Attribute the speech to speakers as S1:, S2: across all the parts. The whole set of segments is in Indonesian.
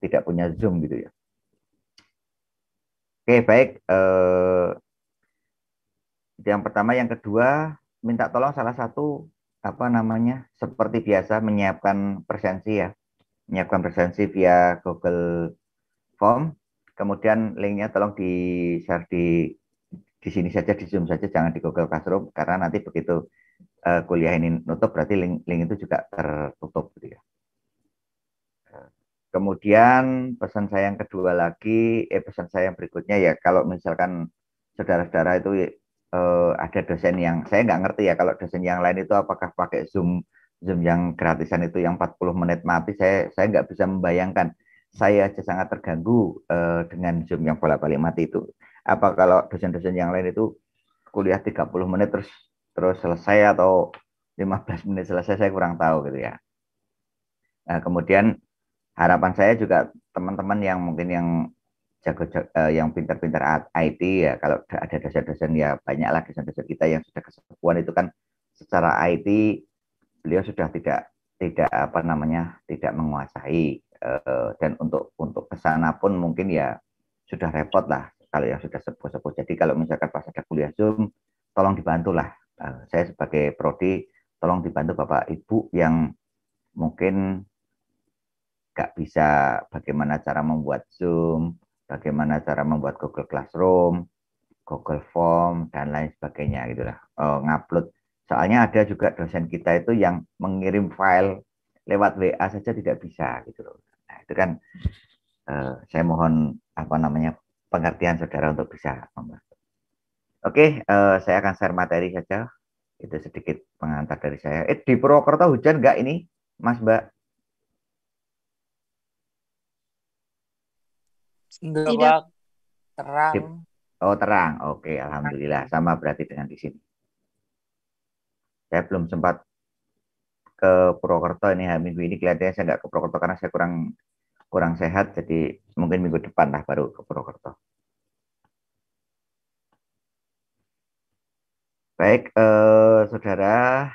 S1: tidak punya Zoom gitu ya. Oke, baik. Yang pertama, yang kedua, minta tolong salah satu apa namanya seperti biasa menyiapkan presensi ya, menyiapkan presensi via Google Form. Kemudian linknya tolong di share di sini saja, di Zoom saja, jangan di Google Classroom karena nanti begitu kuliah ini nutup berarti link itu juga tertutup gitu ya. Kemudian pesan saya yang kedua lagi, pesan saya yang berikutnya ya, kalau misalkan saudara-saudara itu ada dosen yang saya nggak ngerti ya, kalau dosen yang lain itu apakah pakai Zoom Zoom yang gratisan itu yang 40 menit mati, saya nggak bisa membayangkan. Saya aja sangat terganggu dengan Zoom yang bolak-balik mati itu. Apa kalau dosen-dosen yang lain itu kuliah 30 menit terus terus selesai atau 15 menit selesai, saya kurang tahu gitu ya. Nah, kemudian harapan saya juga teman-teman yang mungkin yang yang pintar-pintar IT ya, kalau ada dosen-dosen ya banyaklah dosen-dosen kita yang sudah kesepuan itu kan secara IT beliau sudah tidak apa namanya tidak menguasai, dan untuk kesana pun mungkin ya sudah repot lah kalau yang sudah sepuh-sepuh. Jadi kalau misalkan pas ada kuliah Zoom, tolong dibantulah. Saya sebagai prodi tolong dibantu Bapak Ibu yang mungkin nggak bisa bagaimana cara membuat Zoom, bagaimana cara membuat Google Classroom, Google Form, dan lain sebagainya gitulah. Ngupload. Soalnya ada juga dosen kita itu yang mengirim file lewat WA saja tidak bisa gitu loh. Nah, itu kan saya mohon apa namanya pengertian saudara untuk bisa membantu. Oke, saya akan share materi saja. Itu sedikit pengantar dari saya. Di Purwokerto hujan nggak ini, Mas Mbak?
S2: Enggak,
S3: Tidak.
S2: Pak. Terang.
S1: Oh, terang. Oke, alhamdulillah. Sama berarti dengan di sini. Saya belum sempat ke Purwokerto ini, minggu ini kelihatannya saya nggak ke Purwokerto karena saya kurang kurang sehat, jadi mungkin minggu depan lah baru ke Purwokerto. Baik, saudara,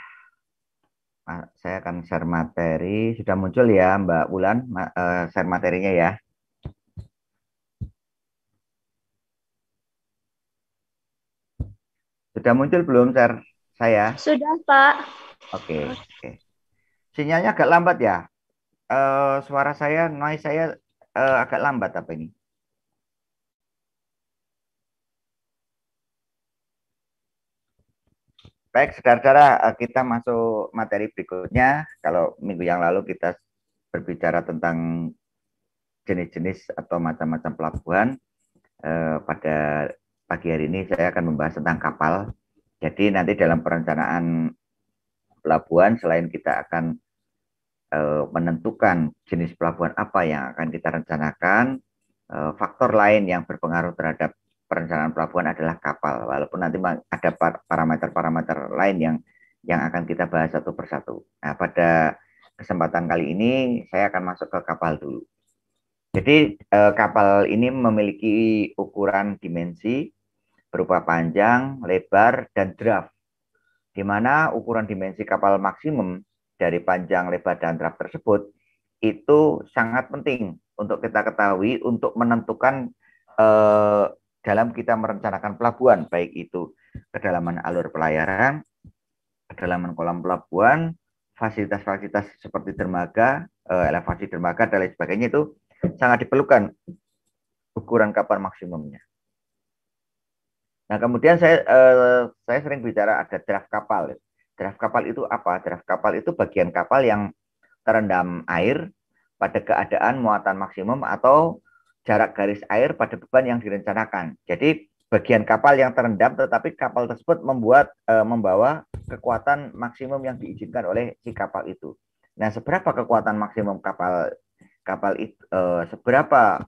S1: saya akan share materi. Sudah muncul ya Mbak Wulan, share materinya ya. Sudah muncul belum share saya?
S3: Sudah, Pak.
S1: Oke, oke. Sinyalnya agak lambat ya. Suara saya, noise saya agak lambat apa ini? Baik, saudara-saudara, kita masuk materi berikutnya. Kalau minggu yang lalu kita berbicara tentang jenis-jenis atau macam-macam pelabuhan, pada pagi hari ini saya akan membahas tentang kapal. Jadi nanti dalam perencanaan pelabuhan, selain kita akan menentukan jenis pelabuhan apa yang akan kita rencanakan, faktor lain yang berpengaruh terhadap perencanaan pelabuhan adalah kapal. Walaupun nanti ada parameter-parameter lain yang akan kita bahas satu persatu. Nah, pada kesempatan kali ini saya akan masuk ke kapal dulu. Jadi kapal ini memiliki ukuran dimensi berupa panjang, lebar, dan draft. Di mana ukuran dimensi kapal maksimum dari panjang, lebar, dan draft tersebut itu sangat penting untuk kita ketahui untuk menentukan dalam kita merencanakan pelabuhan, baik itu kedalaman alur pelayaran, kedalaman kolam pelabuhan, fasilitas-fasilitas seperti dermaga, elevasi dermaga, dan lain sebagainya itu sangat diperlukan ukuran kapal maksimumnya. Nah, kemudian saya sering bicara ada draft kapal. Draft kapal itu apa? Draft kapal itu bagian kapal yang terendam air pada keadaan muatan maksimum atau jarak garis air pada beban yang direncanakan. Jadi bagian kapal yang terendam tetapi kapal tersebut membawa kekuatan maksimum yang diizinkan oleh si kapal itu. Nah, seberapa kekuatan maksimum kapal itu, seberapa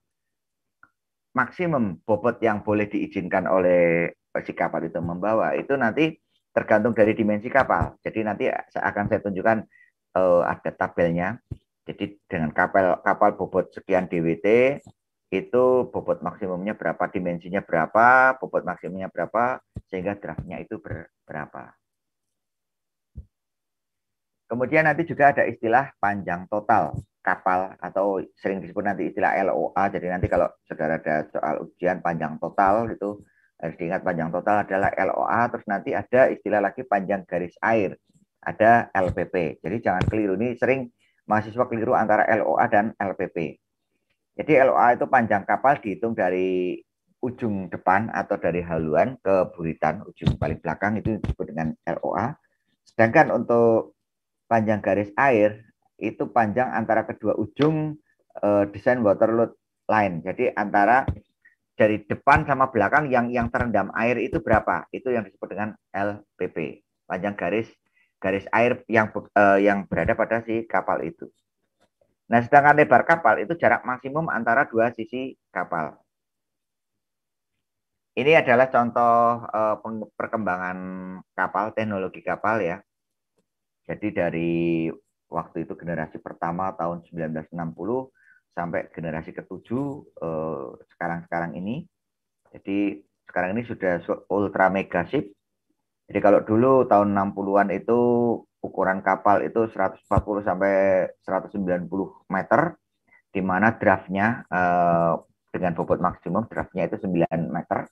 S1: maksimum bobot yang boleh diizinkan oleh si kapal itu membawa, itu nanti tergantung dari dimensi kapal. Jadi nanti akan saya tunjukkan ada tabelnya. Jadi dengan kapal bobot sekian DWT, itu bobot maksimumnya berapa, dimensinya berapa, bobot maksimumnya berapa, sehingga draftnya itu berapa. Kemudian nanti juga ada istilah panjang total. kapal atau sering disebut nanti istilah LOA. Jadi nanti kalau saudara ada soal ujian panjang total itu harus diingat panjang total adalah LOA, terus nanti ada istilah lagi panjang garis air, ada LPP. Jadi jangan keliru, ini sering mahasiswa keliru antara LOA dan LPP. Jadi LOA itu panjang kapal dihitung dari ujung depan atau dari haluan ke buritan, ujung paling belakang itu disebut dengan LOA. Sedangkan untuk panjang garis air itu panjang antara kedua ujung desain water load line. Jadi antara dari depan sama belakang yang terendam air itu berapa? Itu yang disebut dengan LPP, panjang garis air yang berada pada si kapal itu. Nah, sedangkan lebar kapal itu jarak maksimum antara dua sisi kapal. Ini adalah contoh perkembangan kapal, teknologi kapal ya. Jadi dari waktu itu generasi pertama tahun 1960 sampai generasi ke-7 sekarang ini. Jadi sekarang ini sudah ultra mega ship. Jadi kalau dulu tahun 60-an itu ukuran kapal itu 140 sampai 190 meter, di mana draftnya dengan bobot maksimum draftnya itu 9 meter.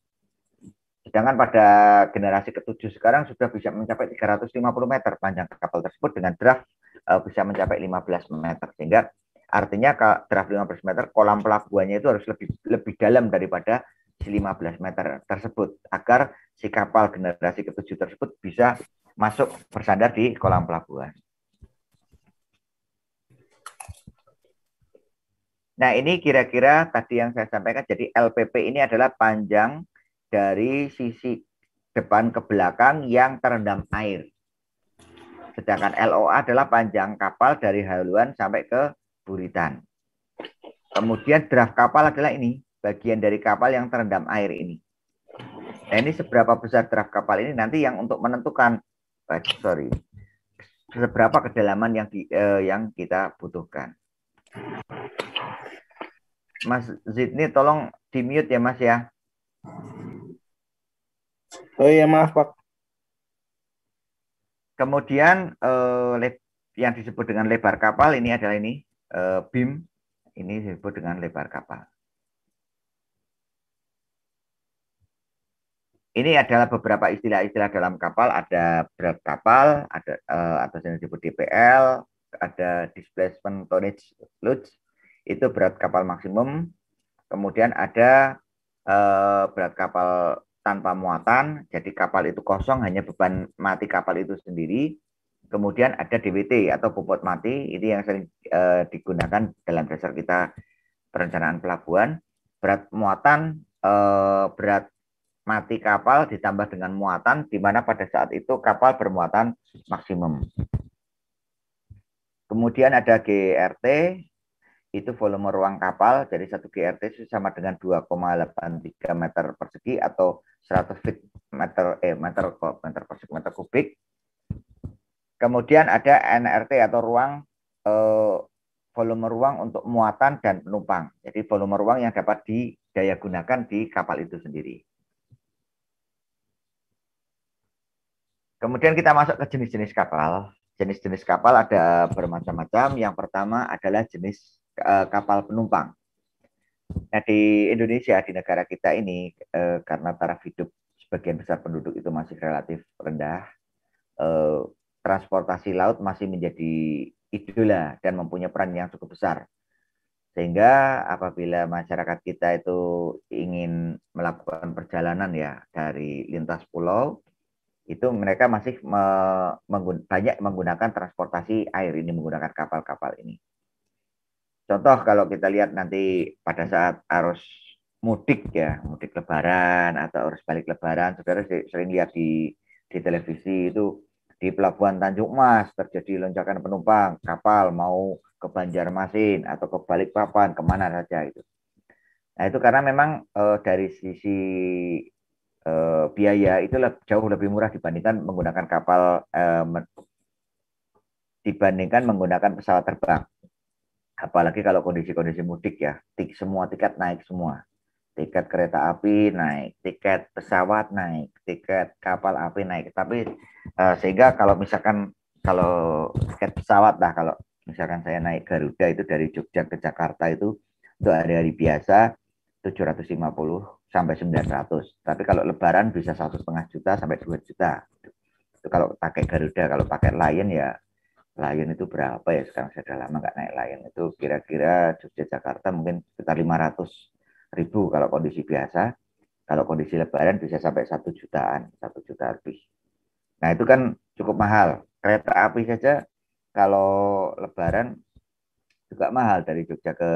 S1: Sedangkan pada generasi ke-7 sekarang sudah bisa mencapai 350 meter panjang kapal tersebut dengan draft bisa mencapai 15 meter. Sehingga artinya draft 15 meter kolam pelabuhannya itu harus lebih dalam daripada si 15 meter tersebut agar si kapal generasi ke-7 tersebut bisa masuk bersandar di kolam pelabuhan. Nah, ini kira-kira tadi yang saya sampaikan. Jadi LPP ini adalah panjang dari sisi depan ke belakang yang terendam air. Sedangkan LOA adalah panjang kapal dari haluan sampai ke buritan. Kemudian draft kapal adalah ini, bagian dari kapal yang terendam air ini. Nah, ini seberapa besar draft kapal ini nanti yang untuk menentukan seberapa kedalaman yang kita butuhkan. Mas Zidni tolong di mute ya Mas ya.
S3: Oh iya maaf Pak.
S1: Kemudian yang disebut dengan lebar kapal ini adalah ini beam, ini disebut dengan lebar kapal. Ini adalah beberapa istilah-istilah dalam kapal, ada berat kapal, ada atau yang disebut DPL, ada displacement tonnage load, itu berat kapal maksimum. Kemudian ada berat kapal tanpa muatan, jadi kapal itu kosong, hanya beban mati kapal itu sendiri. Kemudian ada DWT atau bobot mati, itu yang sering digunakan dalam dasar kita perencanaan pelabuhan. Berat muatan, berat mati kapal ditambah dengan muatan, di mana pada saat itu kapal bermuatan maksimum. Kemudian ada GRT, itu volume ruang kapal, jadi 1 GRT itu sama dengan 2,83 meter persegi atau 100 feet meter persegi meter kubik. Kemudian ada NRT atau volume ruang untuk muatan dan penumpang. Jadi volume ruang yang dapat didaya gunakan di kapal itu sendiri. Kemudian kita masuk ke jenis-jenis kapal. Jenis-jenis kapal ada bermacam-macam. Yang pertama adalah jenis kapal penumpang. Nah, di Indonesia, di negara kita ini, karena taraf hidup sebagian besar penduduk itu masih relatif rendah, transportasi laut masih menjadi idola dan mempunyai peran yang cukup besar. Sehingga apabila masyarakat kita itu ingin melakukan perjalanan ya dari lintas pulau, itu mereka masih banyak menggunakan transportasi air ini, menggunakan kapal-kapal ini. Contoh kalau kita lihat nanti pada saat arus mudik ya, mudik lebaran atau arus balik lebaran, saudara sering lihat di televisi itu di Pelabuhan Tanjung Mas terjadi lonjakan penumpang kapal mau ke Banjarmasin atau ke Balikpapan, kemana saja itu. Nah itu karena memang dari sisi biaya itu jauh lebih murah dibandingkan menggunakan kapal, dibandingkan menggunakan pesawat terbang. Apalagi kalau kondisi-kondisi mudik ya, semua tiket naik semua. Tiket kereta api naik, tiket pesawat naik, tiket kapal api naik. Tapi sehingga kalau misalkan kalau tiket pesawat lah, kalau Misalkan saya naik Garuda itu dari Jogja ke Jakarta itu untuk hari-hari biasa 750 sampai 900. Tapi kalau Lebaran bisa 1,5 juta sampai 2 juta. Itu kalau pakai Garuda. Kalau pakai Lion ya Lion itu berapa ya, sekarang saya sudah lama nggak naik Lion. Itu kira-kira Jogja Jakarta mungkin sekitar 500.000 kalau kondisi biasa. Kalau kondisi Lebaran bisa sampai 1 jutaan, 1 juta lebih. Nah itu kan cukup mahal. Kereta api saja kalau Lebaran juga mahal, dari Jogja ke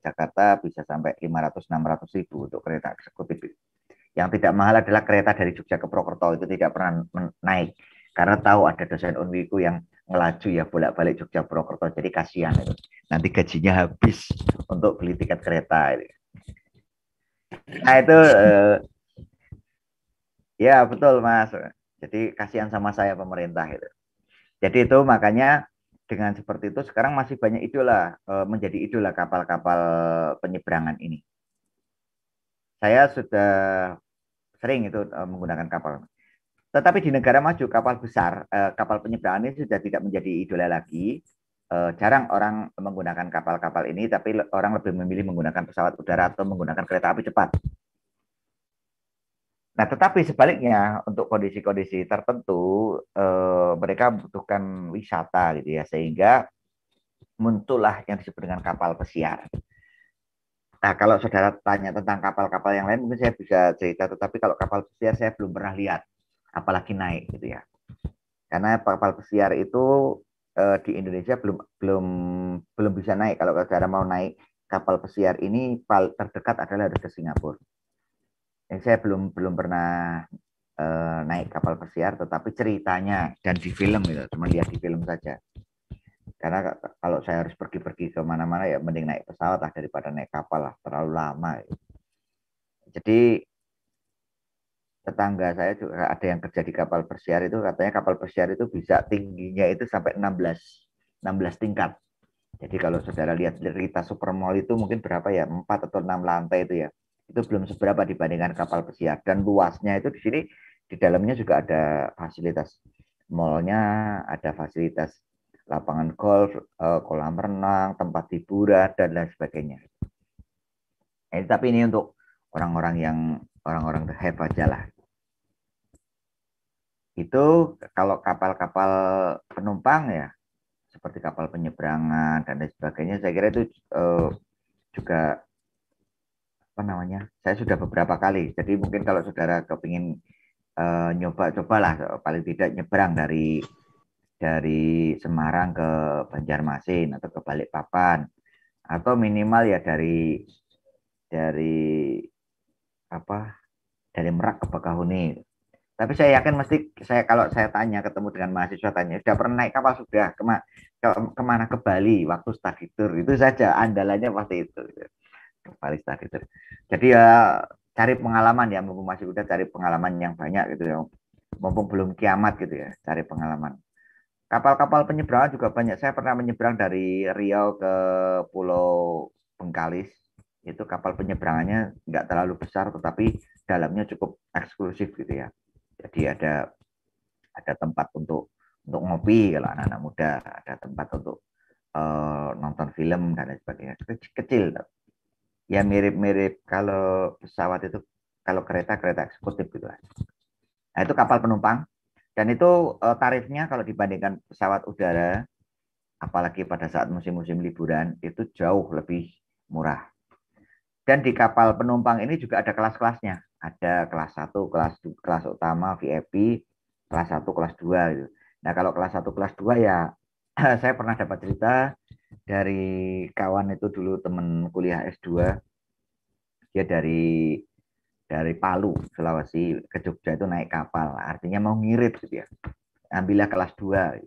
S1: Jakarta bisa sampai 500-600 ribu untuk kereta eksekutif. Yang tidak mahal adalah kereta dari Jogja ke Purwokerto, itu tidak pernah naik karena tahu ada dosen unwiku yang ngelaju ya bolak-balik Jogja Purwokerto, jadi kasihan itu. Nanti gajinya habis untuk beli tiket kereta. Nah itu ya betul Mas. Jadi kasihan sama saya pemerintah itu. Jadi itu makanya dengan seperti itu sekarang masih banyak idola, menjadi idola kapal-kapal penyeberangan ini. Saya sudah sering itu menggunakan kapal. Tetapi di negara maju kapal besar, kapal penyeberangan ini sudah tidak menjadi idola lagi. Jarang orang menggunakan kapal-kapal ini, tapi orang lebih memilih menggunakan pesawat udara atau menggunakan kereta api cepat. Nah, tetapi sebaliknya untuk kondisi-kondisi tertentu mereka membutuhkan wisata gitu ya, sehingga muncullah yang disebut dengan kapal pesiar. Nah, kalau saudara tanya tentang kapal-kapal yang lain mungkin saya bisa cerita, tetapi kalau kapal pesiar saya belum pernah lihat, apalagi naik gitu ya. Karena kapal pesiar itu di Indonesia belum bisa naik. Kalau saudara mau naik kapal pesiar ini terdekat adalah ke Singapura. Yang saya belum pernah naik kapal pesiar, tetapi ceritanya dan di film itu cuma lihat di film saja. Karena kalau saya harus pergi-pergi kemana-mana ya mending naik pesawat lah daripada naik kapal lah, terlalu lama. Jadi tetangga saya juga ada yang kerja di kapal pesiar itu, katanya kapal pesiar itu bisa tingginya itu sampai 16 tingkat. Jadi kalau saudara lihat Rita Supermall itu mungkin berapa ya, 4 atau 6 lantai itu ya. Itu belum seberapa dibandingkan kapal pesiar. Dan luasnya itu di sini di dalamnya juga ada fasilitas mallnya, ada fasilitas lapangan golf, kolam renang, tempat hiburan dan lain sebagainya. Tapi ini untuk orang-orang yang orang-orang have aja lah. Itu kalau kapal-kapal penumpang ya seperti kapal penyeberangan dan lain sebagainya, saya kira itu juga apa namanya, saya sudah beberapa kali. Jadi mungkin kalau saudara kepingin nyoba-cobalah paling tidak nyebrang dari Semarang ke Banjarmasin atau ke Balikpapan, atau minimal ya dari apa dari Merak ke Bakahuni. Tapi saya yakin mesti kalau saya tanya, ketemu dengan mahasiswa tanya, sudah pernah naik kapal, sudah kemana, ke Bali waktu study tour, itu saja andalannya pasti itu. Ke Bali study tour. Jadi ya cari pengalaman ya, mumpung masih udah cari pengalaman yang banyak gitu ya. Mumpung belum kiamat gitu ya, cari pengalaman. Kapal-kapal penyeberangan juga banyak. Saya pernah menyeberang dari Riau ke Pulau Bengkalis. Itu kapal penyeberangannya nggak terlalu besar, tetapi dalamnya cukup eksklusif gitu ya. Jadi ada tempat untuk ngopi kalau anak-anak muda, ada tempat untuk nonton film dan lain sebagainya. Kecil, ya mirip-mirip kalau pesawat itu, kalau kereta eksekutif gitu lah. Nah itu kapal penumpang, dan itu tarifnya kalau dibandingkan pesawat udara, apalagi pada saat musim-musim liburan, itu jauh lebih murah. Dan di kapal penumpang ini juga ada kelas-kelasnya. Ada kelas 1, kelas utama, VIP, kelas 1, kelas 2 gitu. Nah, kalau kelas 1, kelas 2 ya saya pernah dapat cerita dari kawan itu dulu, teman kuliah S2. Dia dari Palu, Sulawesi ke Jogja itu naik kapal. Artinya mau ngirit gitu ya. Ambillah kelas 2.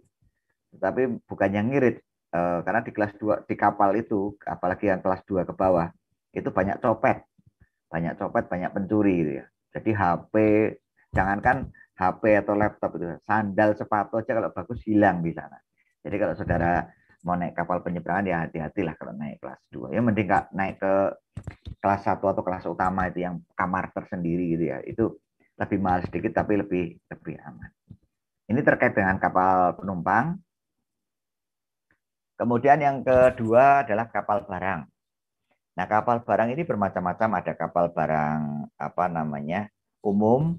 S1: Tapi bukan yang ngirit, karena di kelas 2 di kapal itu, apalagi yang kelas 2 ke bawah, itu banyak copet, banyak pencuri gitu ya. Jadi HP, jangankan HP atau laptop itu, sandal sepatu aja kalau bagus hilang di sana. Jadi kalau saudara mau naik kapal penyeberangan ya hati-hatilah kalau naik kelas 2. Ya mending naik ke kelas 1 atau kelas utama itu yang kamar tersendiri gitu ya. Itu lebih mahal sedikit tapi lebih aman. Ini terkait dengan kapal penumpang. Kemudian yang kedua adalah kapal barang. Nah, kapal barang ini bermacam-macam. Ada kapal barang apa namanya umum.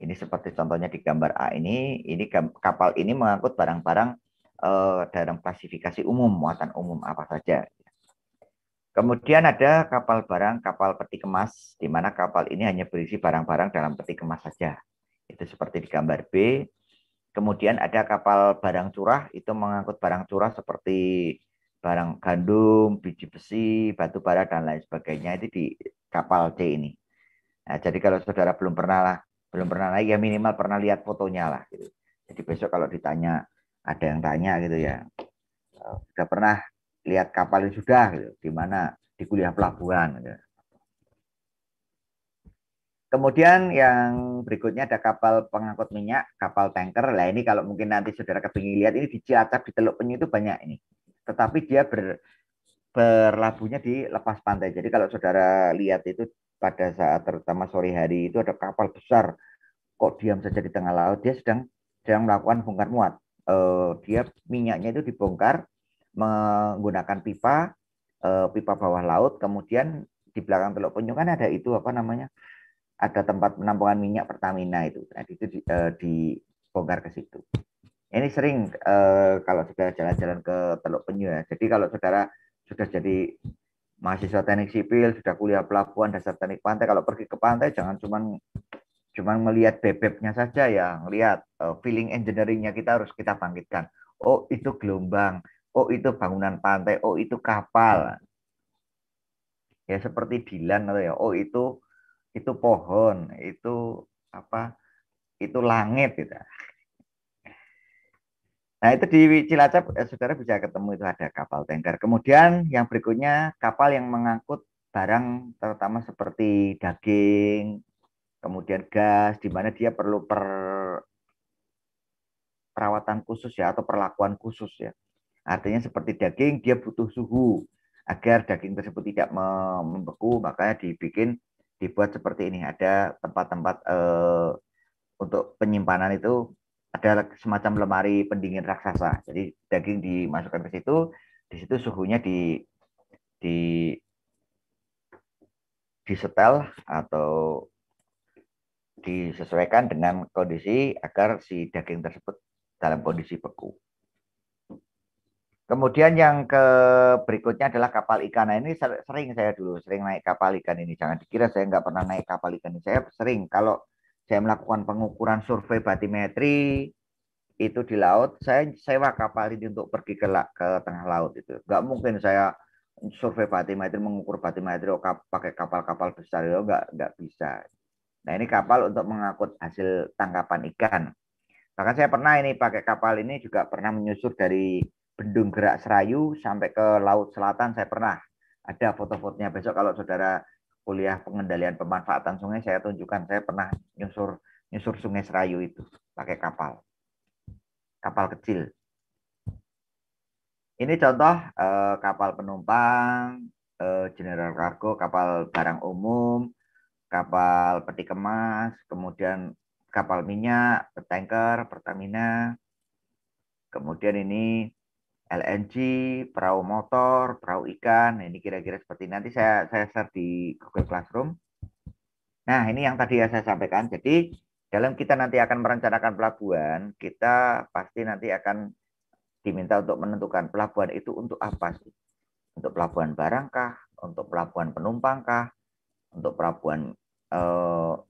S1: Ini seperti contohnya di gambar A ini. Ini kapal ini mengangkut barang-barang dalam klasifikasi umum, muatan umum apa saja. Kemudian ada kapal barang, kapal peti kemas, di mana kapal ini hanya berisi barang-barang dalam peti kemas saja. Itu seperti di gambar B. Kemudian ada kapal barang curah, itu mengangkut barang curah seperti barang gandum, biji besi, batu bara, dan lain sebagainya. Itu di kapal C ini. Nah, jadi kalau saudara belum pernah naik, ya minimal pernah lihat fotonya lah. Gitu. Jadi besok kalau ditanya, ada yang tanya gitu ya, sudah pernah lihat kapal ini sudah, gitu, di mana di kuliah pelabuhan. Gitu. Kemudian yang berikutnya ada kapal pengangkut minyak, kapal tanker. Nah ini kalau mungkin nanti saudara kepingin lihat, ini di Cilacap, di Teluk Penyu itu banyak ini. Tetapi dia berlabuhnya di lepas pantai. Jadi kalau saudara lihat itu pada saat terutama sore hari itu ada kapal besar, kok diam saja di tengah laut, dia sedang melakukan bongkar muat. Dia minyaknya itu dibongkar menggunakan pipa bawah laut. Kemudian di belakang Teluk Penyu kan ada itu apa namanya, ada tempat penampungan minyak Pertamina itu. Nah, itu dibongkar ke situ. Ini sering kalau sudah jalan-jalan ke Teluk Penyu ya. Jadi kalau saudara sudah jadi mahasiswa teknik sipil, sudah kuliah pelabuhan dasar teknik pantai, kalau pergi ke pantai jangan cuman melihat bebeknya saja ya, melihat feeling engineeringnya kita harus kita bangkitkan. Oh itu gelombang, oh itu bangunan pantai, oh itu kapal. Ya seperti Dilan atau ya, oh itu pohon, itu apa? Itu langit gitu. Nah, itu di Cilacap saudara bisa ketemu itu ada kapal tanker. Kemudian yang berikutnya kapal yang mengangkut barang terutama seperti daging, kemudian gas di mana dia perlu perawatan khusus ya atau perlakuan khusus ya. Artinya seperti daging dia butuh suhu agar daging tersebut tidak membeku, makanya dibuat seperti ini. Ada tempat-tempat untuk penyimpanan itu ada semacam lemari pendingin raksasa. Jadi daging dimasukkan ke situ, di situ suhunya di disetel atau disesuaikan dengan kondisi agar si daging tersebut dalam kondisi beku. Kemudian yang ke berikutnya adalah kapal ikan. Nah ini sering saya dulu sering naik kapal ikan ini. Jangan dikira saya nggak pernah naik kapal ikan ini. Saya sering kalau saya melakukan pengukuran survei batimetri itu di laut, saya sewa kapal ini untuk pergi ke tengah laut itu. Nggak mungkin saya survei batimetri, mengukur batimetri pakai kapal-kapal besar itu nggak bisa. Nah ini kapal untuk mengangkut hasil tangkapan ikan. Bahkan saya pernah ini pakai kapal ini juga pernah menyusur dari Bendung Gerak Serayu sampai ke Laut Selatan. Saya pernah ada foto-fotonya. Besok kalau saudara kuliah pengendalian pemanfaatan sungai, saya tunjukkan. Saya pernah nyusur Sungai Serayu itu pakai kapal kecil. Ini contoh kapal penumpang, general cargo, kapal barang umum, kapal peti kemas, kemudian kapal minyak, tanker, Pertamina, kemudian ini LNG, perahu motor, perahu ikan. Nah, ini kira-kira seperti ini. Nanti saya share di Google Classroom. Nah, ini yang tadi ya saya sampaikan. Jadi, dalam kita nanti akan merencanakan pelabuhan, kita pasti nanti akan diminta untuk menentukan pelabuhan itu untuk apa sih? Untuk pelabuhan barangkah? Untuk pelabuhan penumpangkah? Untuk pelabuhan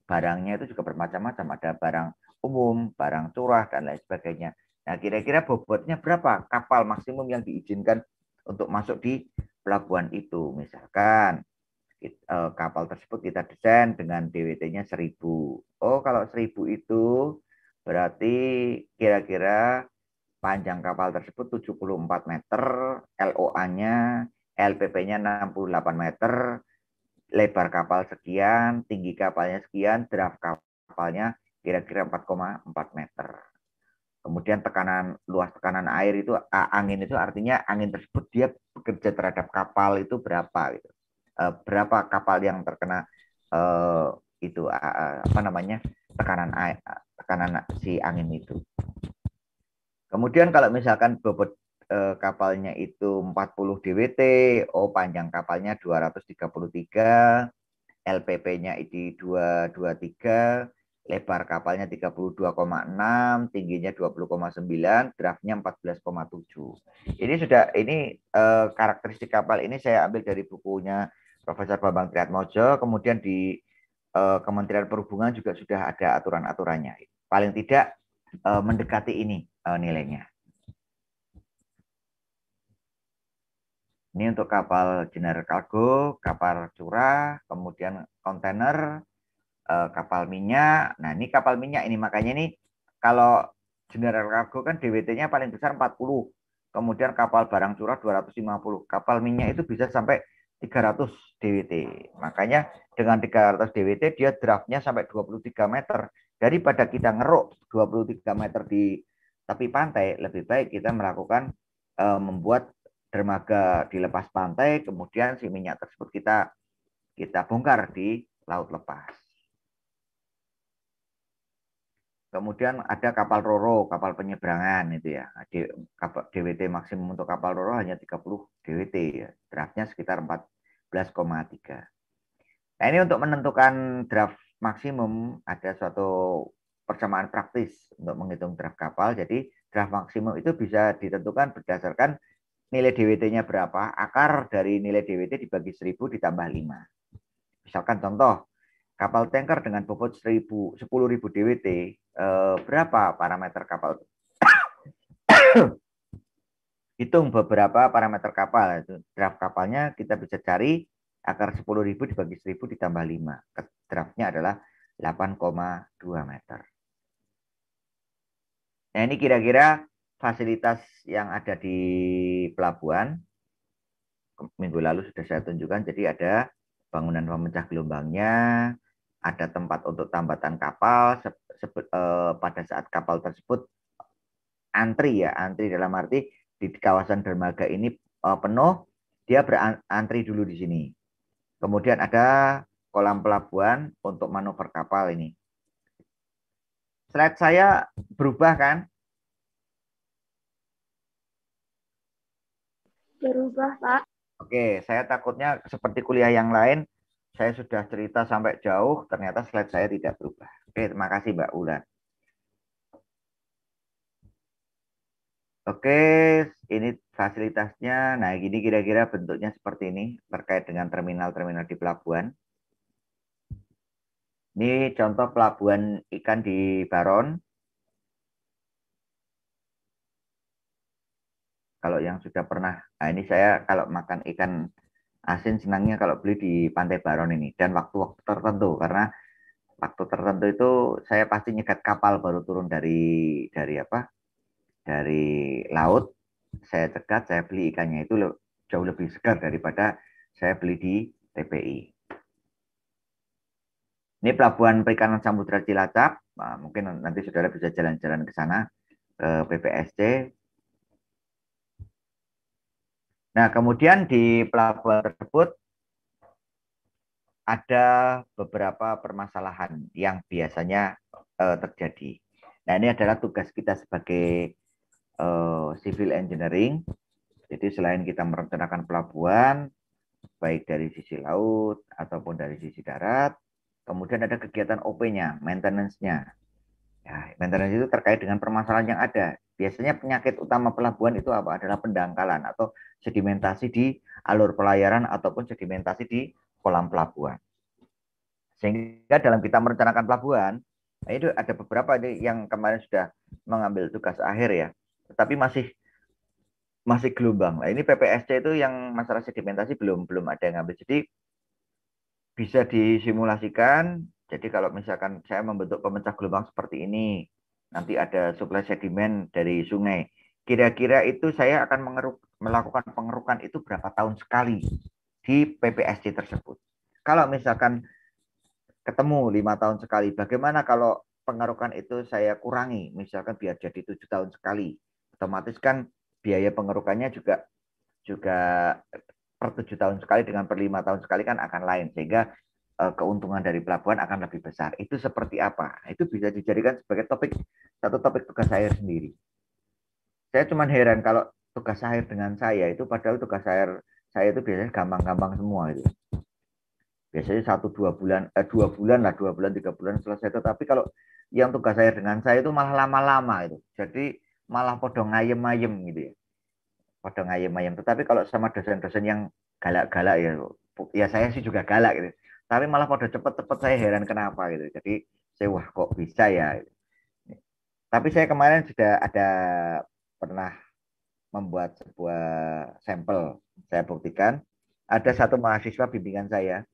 S1: barangnya itu juga bermacam-macam. Ada barang umum, barang curah, dan lain sebagainya. Nah, kira-kira bobotnya berapa kapal maksimum yang diizinkan untuk masuk di pelabuhan itu? Misalkan kapal tersebut kita desain dengan DWT-nya 1000. Oh, kalau 1000 itu berarti kira-kira panjang kapal tersebut 74 meter, LOA-nya, LPP-nya 68 meter, lebar kapal sekian, tinggi kapalnya sekian, draft kapalnya kira-kira 4,4 meter. Kemudian luas tekanan air itu angin itu artinya angin tersebut dia bekerja terhadap kapal itu berapa gitu. Berapa kapal yang terkena itu apa namanya tekanan air, tekanan si angin itu. Kemudian kalau misalkan bobot kapalnya itu 40 DWT, panjang kapalnya 233, LPP-nya itu 223, lebar kapalnya 32,6, tingginya 20,9, draftnya 14,7. Ini karakteristik kapal ini saya ambil dari bukunya Profesor Bambang Triatmojo, kemudian di Kementerian Perhubungan juga sudah ada aturan-aturannya. Paling tidak mendekati ini nilainya. Ini untuk kapal general cargo, kapal curah, kemudian kontainer, kapal minyak. Nah, ini kapal minyak ini makanya ini kalau general cargo kan DWT-nya paling besar 40. Kemudian kapal barang curah 250. Kapal minyak itu bisa sampai 300 DWT. Makanya dengan 300 DWT dia draftnya sampai 23 meter. Daripada kita ngeruk 23 meter di tepi pantai, lebih baik kita melakukan membuat dermaga di lepas pantai, kemudian si minyak tersebut kita bongkar di laut lepas. Kemudian ada kapal roro, kapal penyeberangan itu ya. DWT maksimum untuk kapal roro hanya 30 DWT ya. Draftnya sekitar 14,3. Nah, ini untuk menentukan draft maksimum ada suatu persamaan praktis untuk menghitung draft kapal. Jadi draft maksimum itu bisa ditentukan berdasarkan nilai DWT-nya berapa, akar dari nilai DWT dibagi 1000 ditambah 5. Misalkan contoh, kapal tanker dengan bobot 10.000 DWT, berapa parameter kapal? Hitung beberapa parameter kapal. Draft kapalnya kita bisa cari akar 10.000 dibagi 1000 ditambah 5. Draftnya adalah 8,2 meter. Nah, ini kira-kira fasilitas yang ada di pelabuhan. Minggu lalu sudah saya tunjukkan. Jadi ada bangunan pemecah gelombangnya, ada tempat untuk tambatan kapal pada saat kapal tersebut antri ya, antri dalam arti di kawasan dermaga ini penuh, dia berantri dulu di sini. Kemudian ada kolam pelabuhan untuk manuver kapal ini. Slide saya berubah kan?
S4: Berubah, Pak.
S1: Oke, saya takutnya seperti kuliah yang lain, saya sudah cerita sampai jauh, ternyata slide saya tidak berubah. Oke, terima kasih Mbak Ulan. Oke, ini fasilitasnya. Nah, gini kira-kira bentuknya seperti ini terkait dengan terminal-terminal di pelabuhan. Ini contoh pelabuhan ikan di Baron. Kalau yang sudah pernah, nah ini saya kalau makan ikan asin senangnya kalau beli di Pantai Baron ini. Dan waktu-waktu tertentu, karena waktu tertentu itu saya pasti nyegat kapal baru turun dari laut. Saya cegat, saya beli ikannya itu jauh lebih segar daripada saya beli di TPI. Ini pelabuhan perikanan Samudra Cilacap. Nah, mungkin nanti saudara bisa jalan-jalan ke sana ke PPSC. Nah, kemudian di pelabuhan tersebut ada beberapa permasalahan yang biasanya terjadi. Nah, ini adalah tugas kita sebagai civil engineering. Jadi selain kita merencanakan pelabuhan, baik dari sisi laut ataupun dari sisi darat, kemudian ada kegiatan OP-nya, maintenance-nya. Ya, maintenance itu terkait dengan permasalahan yang ada. Biasanya penyakit utama pelabuhan itu apa? Adalah pendangkalan atau sedimentasi di alur pelayaran ataupun sedimentasi di kolam pelabuhan. Sehingga dalam kita merencanakan pelabuhan, nah itu ada beberapa yang kemarin sudah mengambil tugas akhir ya, tetapi masih gelombang. Nah, ini PPSC itu yang masalah sedimentasi belum ada yang ngambil. Jadi bisa disimulasikan. Jadi kalau misalkan saya membentuk pemecah gelombang seperti ini, nanti ada suplai sedimen dari sungai. Kira-kira itu saya akan melakukan pengerukan itu berapa tahun sekali di PPSC tersebut. Kalau misalkan ketemu 5 tahun sekali, bagaimana kalau pengerukan itu saya kurangi, misalkan biar jadi 7 tahun sekali. Otomatis kan biaya pengerukannya juga per 7 tahun sekali dengan per 5 tahun sekali kan akan lain, sehingga keuntungan dari pelabuhan akan lebih besar. Itu seperti apa? Itu bisa dijadikan sebagai satu topik tugas saya sendiri. Saya cuma heran kalau tugas akhir dengan saya itu, padahal tugas akhir saya itu biasanya gampang-gampang semua itu. Biasanya 1-2 bulan, 2 bulan lah, 2 bulan 3 bulan selesai. Tetapi kalau yang tugas akhir dengan saya itu malah lama-lama itu. Jadi malah podong ayem-ayem gitu ya. Podong ayem-ayem. Tetapi kalau sama dosen-dosen yang galak-galak ya, ya saya sih juga galak gitu. Tapi malah pada cepet-cepet, saya heran kenapa gitu. Jadi saya wah kok bisa ya. Tapi saya kemarin sudah ada pernah membuat sebuah sampel. Saya buktikan ada satu mahasiswa bimbingan saya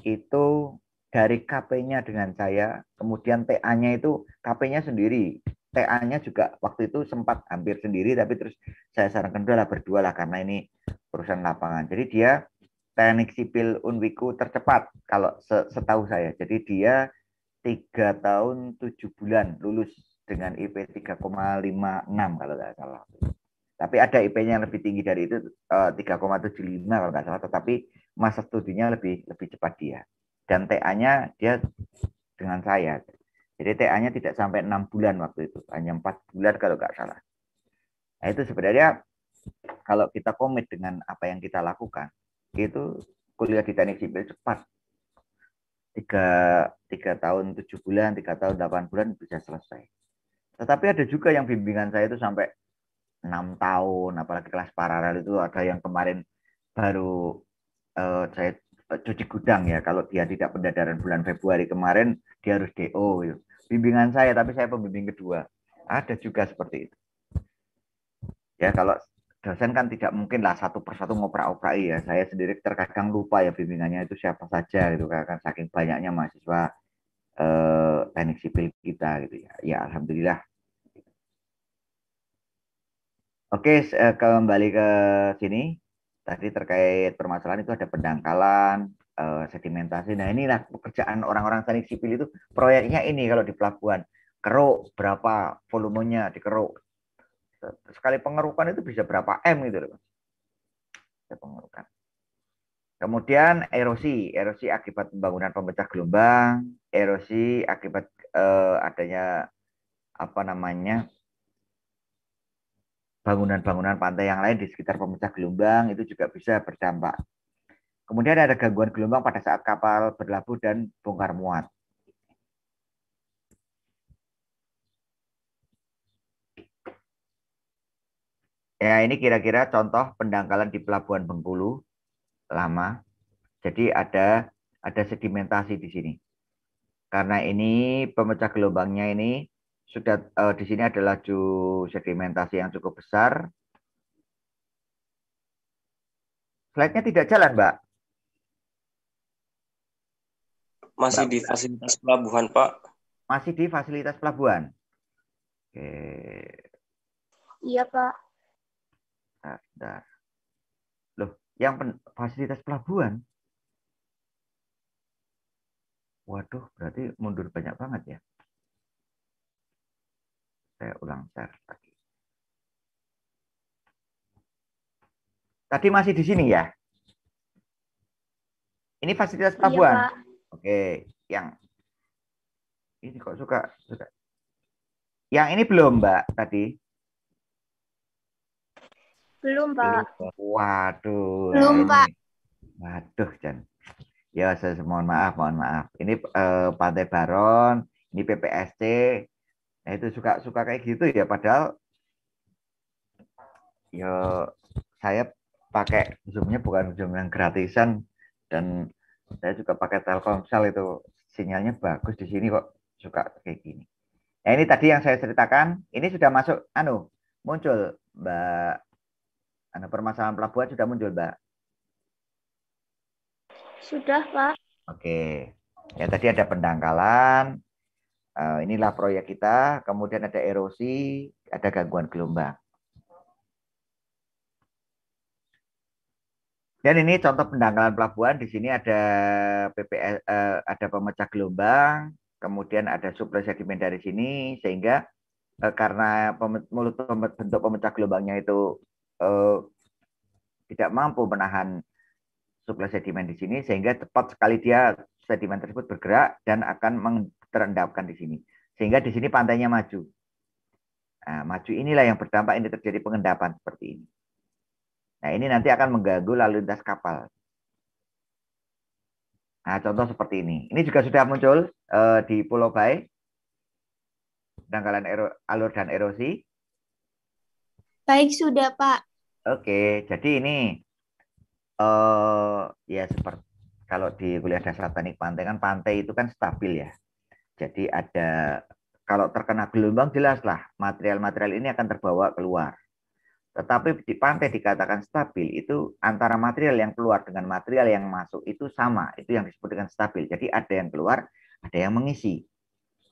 S1: itu dari KP-nya dengan saya, kemudian TA-nya itu KP-nya sendiri. TA-nya juga waktu itu sempat hampir sendiri, tapi terus saya sarankan udahlah berdua lah karena ini perusahaan lapangan. Jadi dia teknik sipil Unwiku tercepat kalau setahu saya. Jadi dia 3 tahun 7 bulan lulus dengan IP 3,56 kalau nggak salah. Tapi ada IP-nya yang lebih tinggi dari itu, 3,75 kalau nggak salah. Tetapi masa studinya lebih cepat dia. Dan TA-nya dia dengan saya. Jadi TA-nya tidak sampai 6 bulan waktu itu. Hanya 4 bulan kalau nggak salah. Nah itu sebenarnya kalau kita komit dengan apa yang kita lakukan, itu kuliah di teknik sipil cepat. 3 tahun 7 bulan, 3 tahun 8 bulan bisa selesai. Tetapi ada juga yang bimbingan saya itu sampai 6 tahun, apalagi kelas paralel itu ada yang kemarin baru saya cuci gudang ya. Kalau dia tidak pendadaran bulan Februari kemarin, dia harus DO. Gitu. Bimbingan saya, tapi saya pembimbing kedua. Ada juga seperti itu. Ya kalau dosen kan tidak mungkin lah satu persatu ngoprak-oprak ya. Saya sendiri terkadang lupa ya bimbingannya itu siapa saja gitu kan saking banyaknya mahasiswa teknik sipil kita gitu ya. Ya alhamdulillah. Oke, kembali ke sini. Tadi terkait permasalahan itu ada pendangkalan, sedimentasi. Nah inilah pekerjaan orang-orang teknik sipil itu. Proyeknya ini kalau di pelabuhan. Keruk, berapa volumenya dikeruk. Sekali pengerukan itu bisa berapa M gitu loh. Pengerukan. Kemudian erosi akibat pembangunan pemecah gelombang, erosi akibat adanya apa namanya bangunan-bangunan pantai yang lain di sekitar pemecah gelombang itu juga bisa berdampak. Kemudian ada gangguan gelombang pada saat kapal berlabuh dan bongkar muat. Ya ini kira-kira contoh pendangkalan di Pelabuhan Bengkulu lama. Jadi ada sedimentasi di sini. Karena ini pemecah gelombangnya ini sudah di sini ada laju sedimentasi yang cukup besar. Slide-nya tidak jalan, Mbak.
S4: Masih di fasilitas pelabuhan, Pak.
S1: Masih di fasilitas pelabuhan. Oke.
S5: Iya, Pak.
S1: Nah. Loh, yang fasilitas pelabuhan? Waduh, berarti mundur banyak banget ya. Saya ulang share lagi. Tadi masih di sini ya? Ini fasilitas pelabuhan.
S5: Iya, Pak.
S1: Oke, yang ini kok suka. Yang ini belum, Mbak, tadi.
S5: Belum, Pak.
S1: Waduh.
S5: Belum,
S1: ini.
S5: Pak.
S1: Waduh, Jan. Ya, saya mohon maaf. Ini Pantai Baron, ini PPSC. Nah, itu suka kayak gitu ya, padahal ya saya pakai Zoom-nya bukan Zoom yang gratisan dan saya juga pakai Telkomsel itu sinyalnya bagus di sini kok suka kayak gini. Nah, ini tadi yang saya ceritakan, ini sudah masuk muncul Mbak. Permasalahan pelabuhan sudah muncul, Mbak.
S5: Sudah, Pak.
S1: Oke. Ya tadi ada pendangkalan. Inilah proyek kita, kemudian ada erosi, ada gangguan gelombang. Dan ini contoh pendangkalan pelabuhan. Di sini ada PPS, ada pemecah gelombang, kemudian ada suplai sedimen dari sini, sehingga karena bentuk pemecah gelombangnya itu tidak mampu menahan suplai sedimen di sini, sehingga cepat sekali dia sedimen tersebut bergerak dan akan terendapkan di sini. Sehingga di sini pantainya maju. Nah, maju inilah yang berdampak ini terjadi pengendapan seperti ini. Nah, ini nanti akan mengganggu lalu lintas kapal. Nah, contoh seperti ini. Ini juga sudah muncul di Pulau Bae, dangkalan alur dan erosi.
S5: Baik, sudah, Pak.
S1: Oke, jadi ini ya seperti kalau di kuliah dasar teknik pantai kan pantai itu kan stabil ya. Jadi ada kalau terkena gelombang jelaslah material-material ini akan terbawa keluar. Tetapi di pantai dikatakan stabil itu antara material yang keluar dengan material yang masuk itu sama. Itu yang disebut dengan stabil. Jadi ada yang keluar, ada yang mengisi.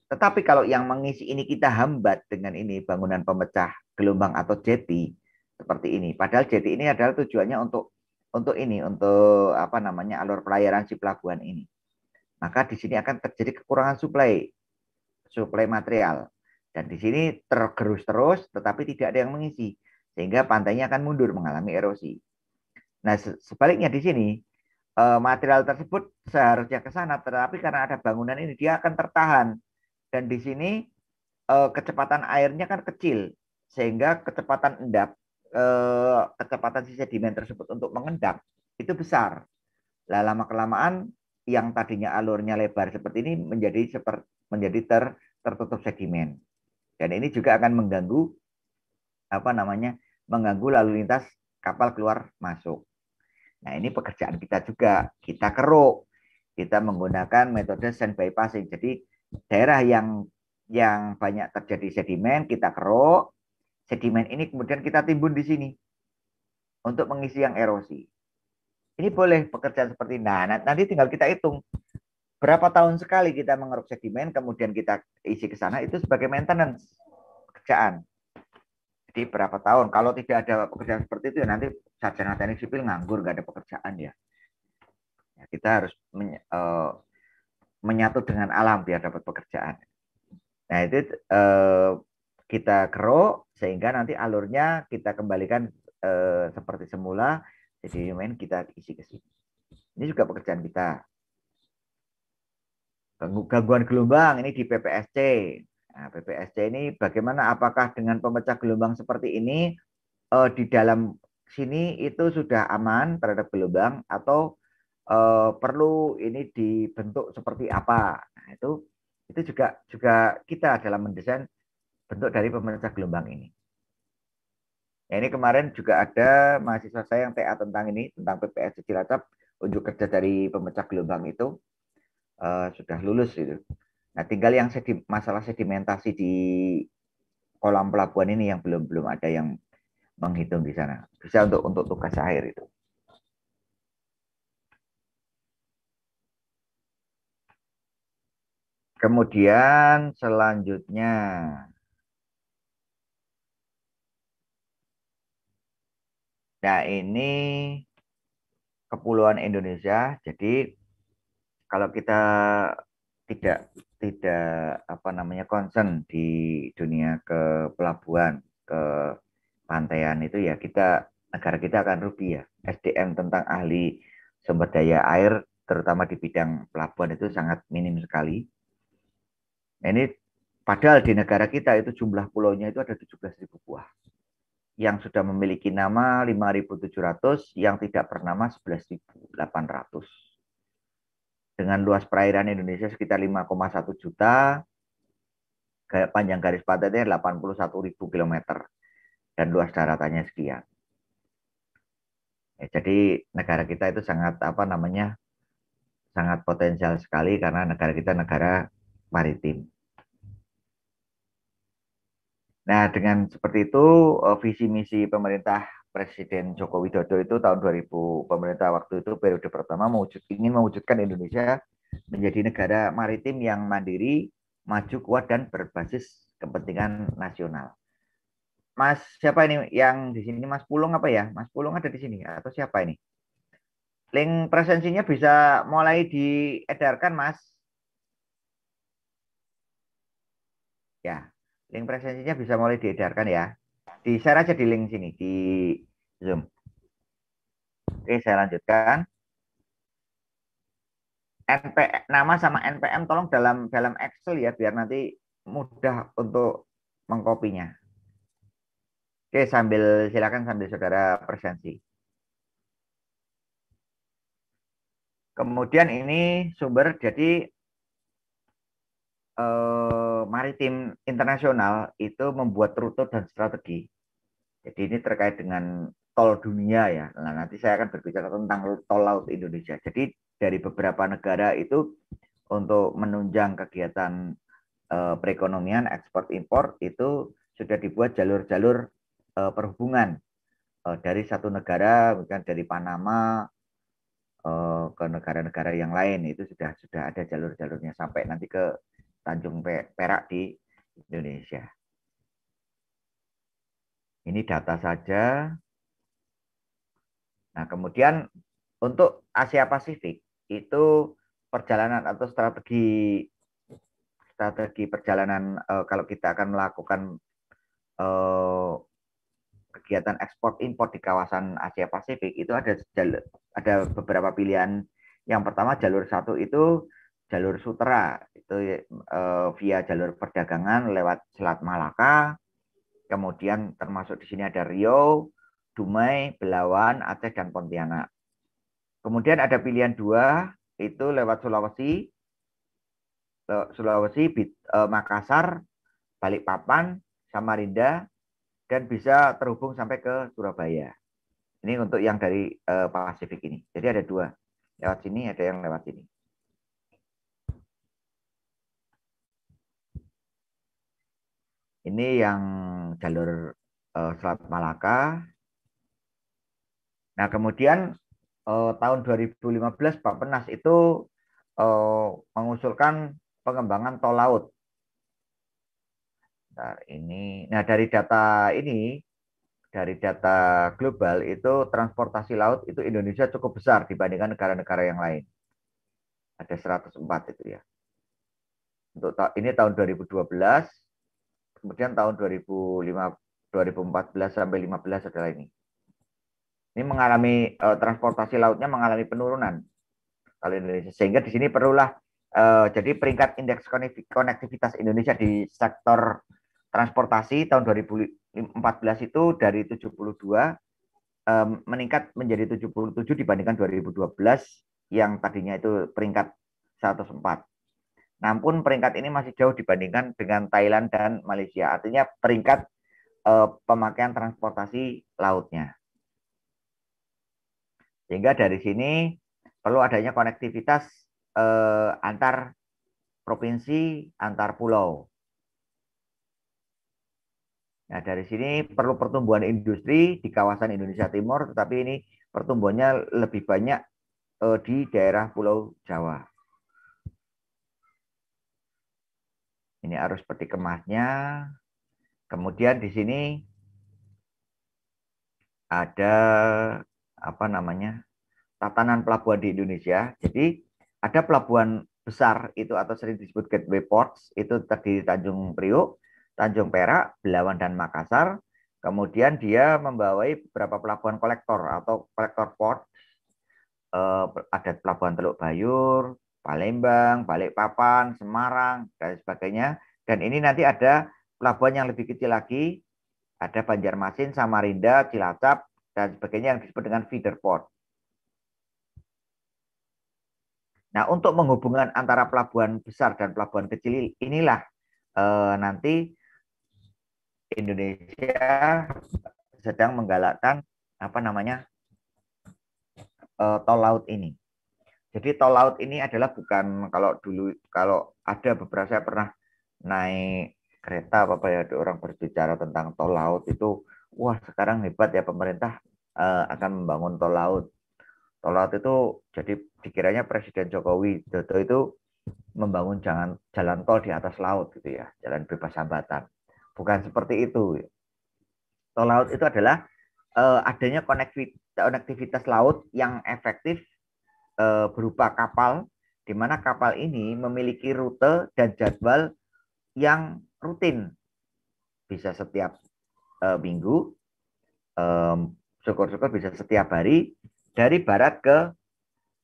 S1: Tetapi kalau yang mengisi ini kita hambat dengan ini bangunan pemecah gelombang atau jeti seperti ini. Padahal jeti ini adalah tujuannya untuk ini, untuk apa namanya alur pelayaran si pelabuhan ini. Maka di sini akan terjadi kekurangan suplai material. Dan di sini tergerus terus, tetapi tidak ada yang mengisi. Sehingga pantainya akan mundur, mengalami erosi. Nah, sebaliknya di sini, material tersebut seharusnya ke sana, tetapi karena ada bangunan ini, dia akan tertahan. Dan di sini, kecepatan airnya kan kecil, sehingga kecepatan endap, kecepatan si sedimen tersebut untuk mengendap, itu besar. Nah, lama-kelamaan, yang tadinya alurnya lebar seperti ini, menjadi tertutup sedimen. Dan ini juga akan mengganggu mengganggu lalu lintas kapal keluar masuk. Nah, ini pekerjaan kita juga. Kita keruk. Kita menggunakan metode sand bypassing. Jadi daerah yang banyak terjadi sedimen kita keruk. Sedimen ini kemudian kita timbun di sini untuk mengisi yang erosi. Ini boleh pekerjaan seperti ini. Nah, nanti tinggal kita hitung berapa tahun sekali kita mengeruk sedimen, kemudian kita isi ke sana, itu sebagai maintenance pekerjaan. Jadi berapa tahun? Kalau tidak ada pekerjaan seperti itu ya nanti sarjana teknik sipil nganggur, nggak ada pekerjaan ya. Kita harus menyatu dengan alam biar dapat pekerjaan. Nah itu kita keruk sehingga nanti alurnya kita kembalikan seperti semula. Jadi main kita isi ke sini. Ini juga pekerjaan kita. Gangguan gelombang ini di PPSC. Nah, PPSC ini bagaimana? Apakah dengan pemecah gelombang seperti ini di dalam sini itu sudah aman terhadap gelombang atau perlu ini dibentuk seperti apa? Nah, itu juga kita dalam mendesain bentuk dari pemecah gelombang ini. Nah, ini kemarin juga ada mahasiswa saya yang TA tentang ini, tentang PPSC Cilacap, unjuk kerja dari pemecah gelombang itu sudah lulus itu. Nah, tinggal yang masalah sedimentasi di kolam pelabuhan ini yang belum ada yang menghitung di sana. Bisa untuk tugas akhir itu. Kemudian selanjutnya, nah ini kepulauan Indonesia. Jadi kalau kita tidak concern di dunia ke pelabuhan, ke pantaian itu ya negara kita akan rugi ya. SDM tentang ahli sumber daya air terutama di bidang pelabuhan itu sangat minim sekali. Nah, ini padahal di negara kita itu jumlah pulaunya itu ada 17.000 buah. Yang sudah memiliki nama 5.700, yang tidak bernama 11.800. Dengan luas perairan Indonesia sekitar 5,1 juta, panjang garis pantainya 81.000 km, dan luas daratannya sekian. Ya, jadi negara kita itu sangat sangat potensial sekali karena negara kita negara maritim. Nah, dengan seperti itu visi misi pemerintah Presiden Joko Widodo itu tahun 2000, pemerintah waktu itu periode pertama ingin mewujudkan Indonesia menjadi negara maritim yang mandiri, maju, kuat, dan berbasis kepentingan nasional. Mas, siapa ini yang di sini? Mas Pulung apa ya? Mas Pulung ada di sini atau siapa ini? Link presensinya bisa mulai diedarkan, Mas. Ya, link presensinya bisa mulai diedarkan ya. Di-share aja di link sini, di Zoom. Oke, saya lanjutkan. Nama sama NPM tolong dalam Excel ya, biar nanti mudah untuk mengkopinya. Oke, silakan sambil saudara presensi. Kemudian ini sumber, jadi maritim internasional itu membuat rute dan strategi. Jadi ini terkait dengan tol dunia ya. Nah, nanti saya akan berbicara tentang tol laut Indonesia. Jadi dari beberapa negara itu untuk menunjang kegiatan perekonomian ekspor impor itu sudah dibuat jalur-jalur perhubungan dari satu negara, bukan dari Panama ke negara-negara yang lain, itu sudah ada jalur-jalurnya sampai nanti ke Tanjung Perak di Indonesia. Ini data saja. Nah, kemudian untuk Asia Pasifik itu perjalanan atau strategi perjalanan kalau kita akan melakukan kegiatan ekspor impor di kawasan Asia Pasifik itu ada beberapa pilihan. Yang pertama jalur satu itu jalur Sutra, itu via jalur perdagangan lewat Selat Malaka. Kemudian termasuk di sini ada Riau, Dumai, Belawan, Aceh, dan Pontianak. Kemudian ada pilihan dua, itu lewat Sulawesi, Makassar, Balikpapan, Samarinda, dan bisa terhubung sampai ke Surabaya. Ini untuk yang dari Pasifik ini. Jadi ada dua, lewat sini, ada yang lewat sini. Ini yang jalur Selat Malaka. Nah, kemudian tahun 2015 Bappenas itu mengusulkan pengembangan tol laut. Nah, dari data global itu transportasi laut itu Indonesia cukup besar dibandingkan negara-negara yang lain. Ada 104 itu ya. Untuk ini tahun 2012, kemudian tahun 2014 sampai 15 adalah ini. Ini mengalami transportasi lautnya mengalami penurunan kalau Indonesia, sehingga di sini perlulah jadi peringkat indeks konektivitas Indonesia di sektor transportasi tahun 2014 itu dari 72 meningkat menjadi 77 dibandingkan 2012 yang tadinya itu peringkat 104. Namun peringkat ini masih jauh dibandingkan dengan Thailand dan Malaysia. Artinya peringkat pemakaian transportasi lautnya. Sehingga dari sini perlu adanya konektivitas antar provinsi, antar pulau. Nah, dari sini perlu pertumbuhan industri di kawasan Indonesia Timur, tetapi ini pertumbuhannya lebih banyak di daerah Pulau Jawa. Ini arus peti kemasnya. Kemudian di sini ada tatanan pelabuhan di Indonesia. Jadi ada pelabuhan besar itu atau sering disebut gateway ports, itu terdiri Tanjung Priok, Tanjung Perak, Belawan, dan Makassar. Kemudian dia membawai beberapa pelabuhan kolektor atau kolektor port. Ada pelabuhan Teluk Bayur, Palembang, Balikpapan, Semarang, dan sebagainya. Dan ini nanti ada pelabuhan yang lebih kecil lagi, ada Banjarmasin, Samarinda, Cilacap, dan sebagainya yang disebut dengan feeder port. Nah, untuk menghubungkan antara pelabuhan besar dan pelabuhan kecil inilah nanti Indonesia sedang menggalakkan tol laut ini. Jadi tol laut ini adalah bukan kalau ada beberapa, saya pernah naik kereta orang berbicara tentang tol laut itu, wah sekarang hebat ya pemerintah akan membangun tol laut. Tol laut itu jadi dikiranya Presiden Jokowi Dodo itu membangun jalan tol di atas laut gitu ya, jalan bebas hambatan. Bukan seperti itu. Tol laut itu adalah adanya konektivitas laut yang efektif berupa kapal, di mana kapal ini memiliki rute dan jadwal yang rutin, bisa setiap minggu, syukur-syukur bisa setiap hari dari barat ke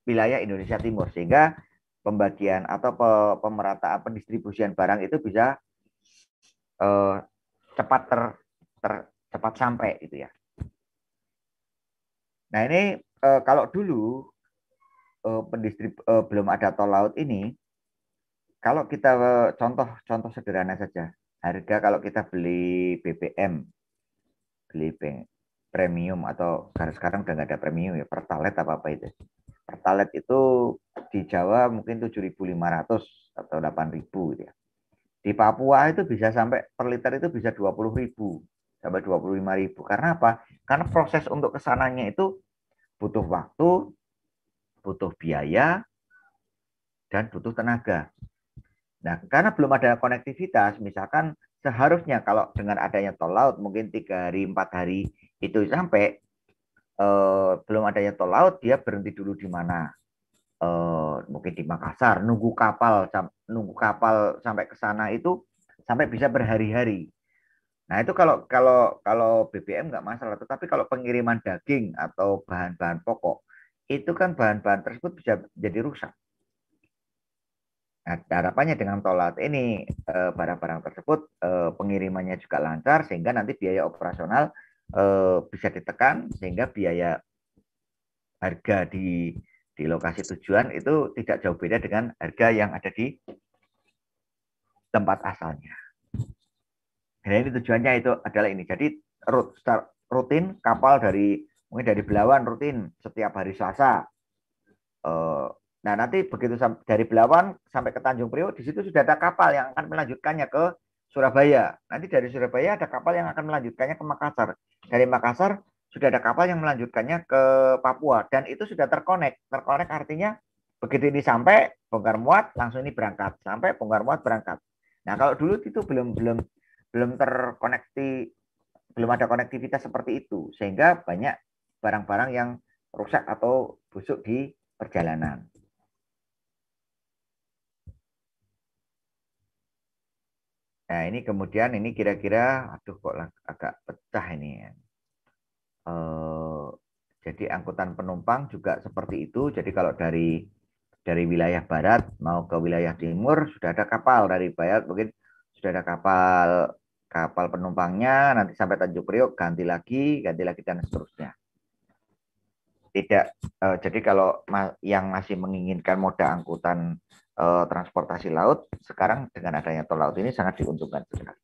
S1: wilayah Indonesia Timur, sehingga pembagian atau pemerataan pendistribusian barang itu bisa cepat cepat sampai gitu ya. Nah ini kalau dulu belum ada tol laut ini, kalau kita contoh sederhana saja, harga kalau kita beli BBM, beli premium atau sekarang udah nggak ada premium ya, Pertalite apa itu. Pertalite itu di Jawa mungkin 7.500 atau 8.000 gitu ya. Di Papua itu bisa sampai per liter itu bisa 20.000 sampai 25.000. Karena apa? Karena proses untuk kesananya itu butuh waktu, butuh biaya, dan butuh tenaga. Nah, karena belum ada konektivitas, misalkan seharusnya kalau dengan adanya tol laut mungkin 3 hari, 4 hari itu sampai, belum adanya tol laut, dia berhenti dulu di mana? Mungkin di Makassar, nunggu kapal sampai ke sana itu sampai bisa berhari-hari. Nah, itu kalau BBM nggak masalah, tetapi kalau pengiriman daging atau bahan-bahan pokok, itu kan bahan-bahan tersebut bisa jadi rusak. Nah, harapannya dengan tol laut ini barang-barang tersebut pengirimannya juga lancar sehingga nanti biaya operasional bisa ditekan sehingga biaya harga di lokasi tujuan itu tidak jauh beda dengan harga yang ada di tempat asalnya. Nah, ini tujuannya itu adalah ini. Jadi rutin kapal mungkin dari Belawan rutin setiap hari Selasa. Nah, nanti begitu dari Belawan sampai ke Tanjung Priok, di situ sudah ada kapal yang akan melanjutkannya ke Surabaya. Nanti dari Surabaya ada kapal yang akan melanjutkannya ke Makassar. Dari Makassar sudah ada kapal yang melanjutkannya ke Papua. Dan itu sudah terkonek. Terkonek artinya begitu ini sampai, bongkar muat, langsung ini berangkat. Sampai bongkar muat berangkat. Nah, kalau dulu itu belum terkoneksi, belum ada konektivitas seperti itu. Sehingga banyak barang-barang yang rusak atau busuk di perjalanan. Nah, ini kemudian ini kira-kira, aduh kok agak pecah ini ya. Jadi angkutan penumpang juga seperti itu. Jadi kalau dari wilayah barat mau ke wilayah timur sudah ada kapal, dari barat mungkin sudah ada kapal penumpangnya, nanti sampai Tanjung Priok ganti lagi dan seterusnya. Tidak, jadi kalau yang masih menginginkan moda angkutan transportasi laut, sekarang dengan adanya tol laut ini sangat diuntungkan sekali.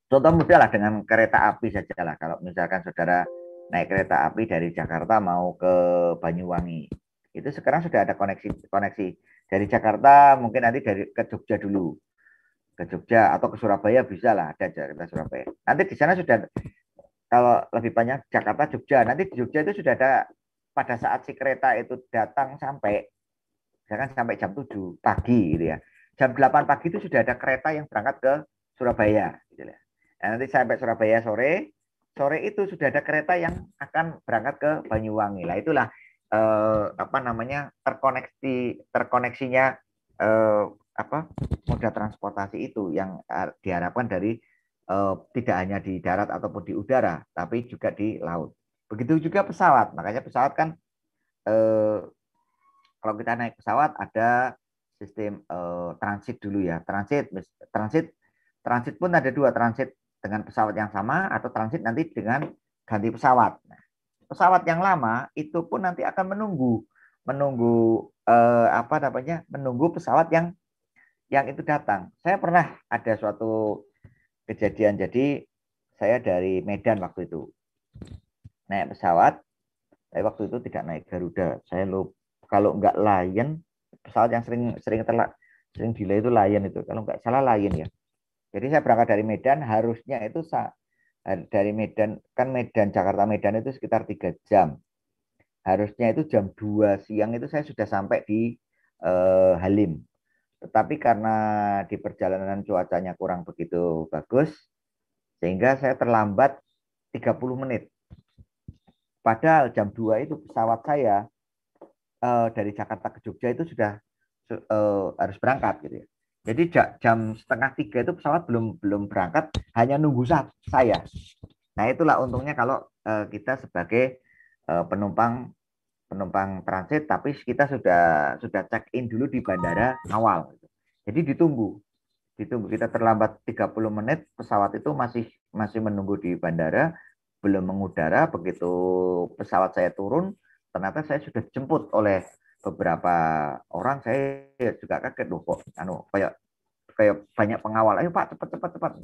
S1: Contoh mudah lah dengan kereta api saja lah. Kalau misalkan saudara naik kereta api dari Jakarta mau ke Banyuwangi, itu sekarang sudah ada koneksi dari Jakarta, mungkin nanti ke Jogja dulu, ke Jogja atau ke Surabaya bisa lah, ada kereta Surabaya. Nanti di sana sudah, kalau lebih banyak Jakarta Jogja, nanti di Jogja itu sudah ada pada saat si kereta itu datang sampai, misalkan sampai jam 7 pagi gitu ya. Jam 8 pagi itu sudah ada kereta yang berangkat ke Surabaya gitu ya. Nah, nanti sampai Surabaya sore itu sudah ada kereta yang akan berangkat ke Banyuwangi. Lah itulah terkoneksinya moda transportasi itu yang diharapkan dari tidak hanya di darat ataupun di udara, tapi juga di laut. Begitu juga pesawat. Makanya pesawat kan kalau kita naik pesawat ada sistem transit dulu ya. Transit pun ada dua, transit dengan pesawat yang sama atau transit nanti dengan ganti pesawat. Nah, pesawat yang lama itu pun nanti akan menunggu menunggu pesawat yang itu datang. Saya pernah ada suatu kejadian, jadi saya dari Medan waktu itu naik pesawat. Saya waktu itu tidak naik Garuda. Saya lupa, kalau nggak Lion, pesawat yang sering delay itu Lion itu. Kalau nggak salah Lion ya. Jadi saya berangkat dari Medan, harusnya itu dari Medan, kan Jakarta Medan itu sekitar 3 jam. Harusnya itu jam 2 siang itu saya sudah sampai di Halim. Tetapi karena di perjalanan cuacanya kurang begitu bagus, sehingga saya terlambat 30 menit. Padahal jam 2 itu pesawat saya dari Jakarta ke Jogja itu sudah harus berangkat gitu ya. Jadi jam setengah 3 itu pesawat belum berangkat, hanya nunggu saya. Nah, itulah untungnya kalau kita sebagai penumpang transit, tapi kita sudah check in dulu di bandara awal. Jadi ditunggu. Ditunggu kita terlambat 30 menit, pesawat itu masih menunggu di bandara, belum mengudara. Begitu pesawat saya turun, ternyata saya sudah dijemput oleh beberapa orang. Saya juga kaget loh, kok kayak banyak pengawal. Ayo Pak, cepat.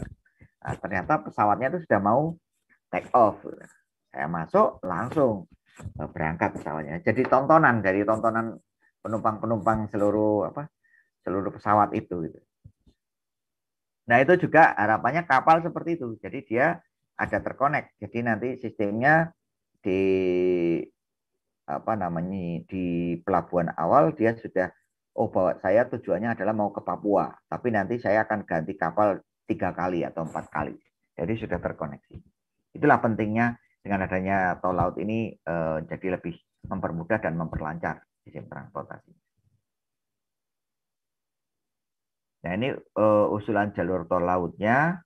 S1: Nah, ternyata pesawatnya itu sudah mau take off. Saya masuk langsung berangkat pesawatnya. Jadi tontonan penumpang seluruh pesawat itu gitu. Nah, itu juga harapannya kapal seperti itu. Jadi dia ada terkonek. Jadi nanti sistemnya di di pelabuhan awal dia sudah bahwa saya tujuannya adalah mau ke Papua, tapi nanti saya akan ganti kapal 3 kali atau 4 kali. Jadi sudah terkoneksi. Itulah pentingnya dengan adanya tol laut ini jadi lebih mempermudah dan memperlancar sistem transportasi. Nah, ini usulan jalur tol lautnya.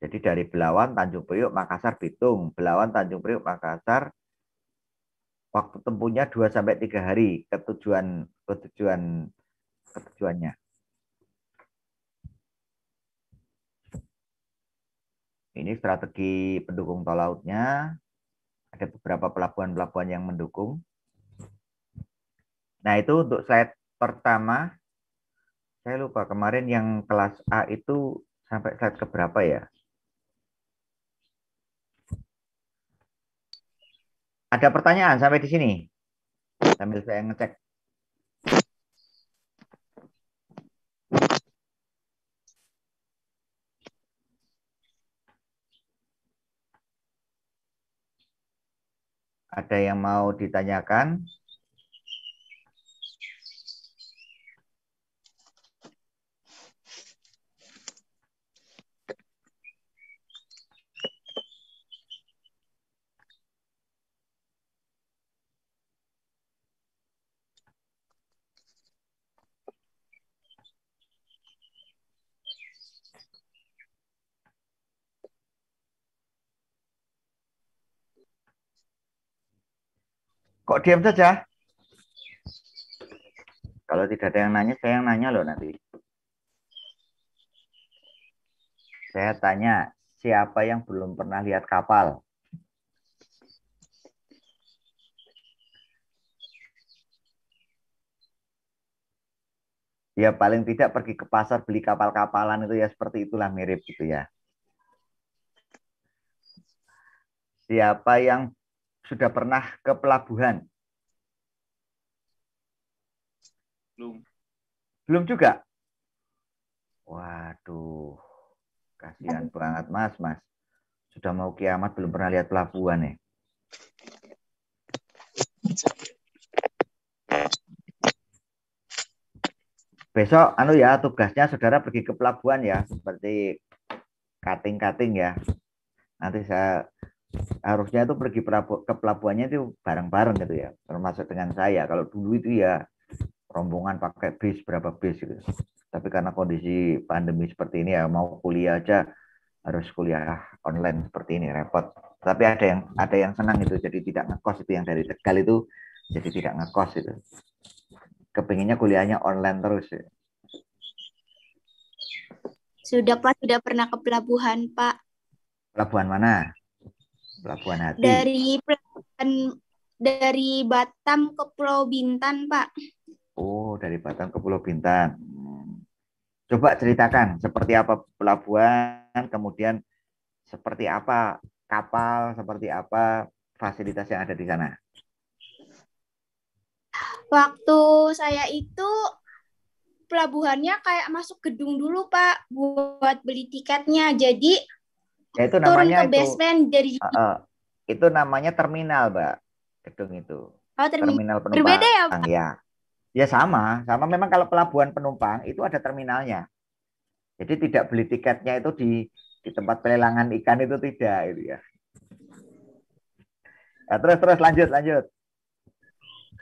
S1: Jadi dari Belawan, Tanjung Priok, Makassar, Bitung. Belawan, Tanjung Priok, Makassar. Waktu tempuhnya 2-3 hari ke tujuannya. Ini strategi pendukung tol lautnya. Ada beberapa pelabuhan-pelabuhan yang mendukung. Nah, itu untuk slide pertama. Saya lupa kemarin yang kelas A itu sampai slide keberapa ya? Ada pertanyaan sampai di sini? Sambil saya ngecek. Ada yang mau ditanyakan? Kok diam saja? Kalau tidak ada yang nanya, saya yang nanya loh nanti. Saya tanya, siapa yang belum pernah lihat kapal? Ya paling tidak pergi ke pasar beli kapal-kapalan itu ya seperti itulah, mirip gitu ya. Siapa yang sudah pernah ke pelabuhan? Belum juga? Waduh, kasihan banget Mas. Sudah mau kiamat belum pernah lihat pelabuhan ya. Besok ya tugasnya saudara pergi ke pelabuhan ya, seperti cutting ya. Nanti saya harusnya itu pergi ke pelabuhannya itu bareng-bareng gitu ya, termasuk dengan saya. Kalau dulu itu ya rombongan pakai bis, berapa bis gitu. Tapi karena kondisi pandemi seperti ini ya, mau kuliah aja harus kuliah online seperti ini, repot. Tapi ada yang senang itu, jadi tidak ngekos itu, yang dari Tegal itu jadi tidak ngekos itu. Kepinginnya kuliahnya online terus ya.
S5: Sudah Pak, sudah pernah ke pelabuhan Pak.
S1: Pelabuhan mana? Pelabuhan Hati.
S5: Dari Batam ke Pulau Bintan Pak.
S1: Oh, dari Batam ke Pulau Bintan. Coba ceritakan seperti apa pelabuhan, kemudian seperti apa kapal, seperti apa fasilitas yang ada di sana.
S5: Waktu saya itu pelabuhannya kayak masuk gedung dulu Pak buat beli tiketnya. Jadi
S1: ya, itu
S5: turun
S1: namanya
S5: ke basement dari
S1: itu namanya terminal, Mbak. Gedung itu.
S5: Oh,
S1: terminal penumpang.
S5: Berbeda ya, Pak?
S1: Ya sama memang kalau pelabuhan penumpang itu ada terminalnya. Jadi tidak beli tiketnya itu di tempat pelelangan ikan itu tidak itu ya. Ya, terus lanjut.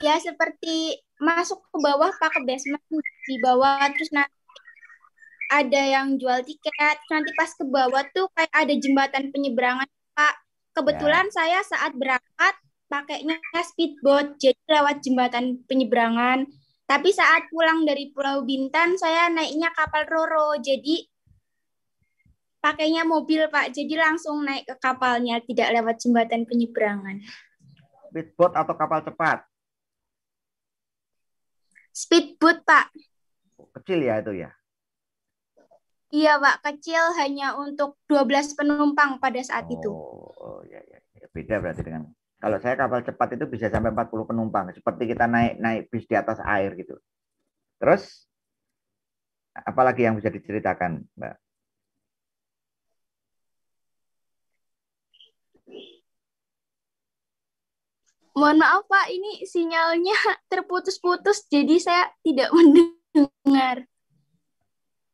S5: Ya seperti masuk ke bawah Pak, ke basement di bawah, terus nanti ada yang jual tiket, nanti pas ke bawah tuh kayak ada jembatan penyeberangan Pak. Kebetulan saya saat berangkat pakainya speedboat, jadi lewat jembatan penyeberangan. Tapi saat pulang dari Pulau Bintan, saya naiknya kapal Roro. Jadi pakainya mobil, Pak. Jadi langsung naik ke kapalnya, tidak lewat jembatan penyeberangan.
S1: Speedboat atau kapal cepat?
S5: Speedboat, Pak.
S1: Kecil ya itu ya?
S5: Iya, Pak. Kecil, hanya untuk 12 penumpang pada saat itu.
S1: Oh, ya, ya. Beda berarti dengan... Kalau saya kapal cepat itu bisa sampai 40 penumpang. Seperti kita naik bis di atas air gitu. Terus, apalagi yang bisa diceritakan, Mbak?
S5: Mohon maaf, Pak. Ini sinyalnya terputus-putus, jadi saya tidak mendengar.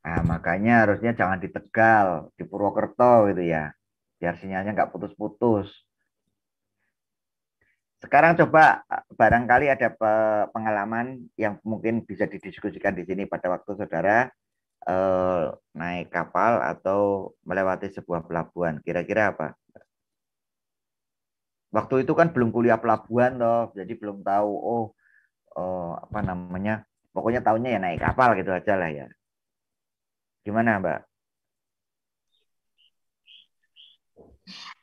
S1: Nah, makanya harusnya jangan di Tegal, di Purwokerto gitu ya. Biar sinyalnya nggak putus-putus. Sekarang coba barangkali ada pengalaman yang mungkin bisa didiskusikan di sini pada waktu saudara naik kapal atau melewati sebuah pelabuhan. Kira-kira apa? Waktu itu kan belum kuliah pelabuhan toh, jadi belum tahu apa namanya. Pokoknya tahunya ya naik kapal gitu aja lah ya. Gimana, Mbak?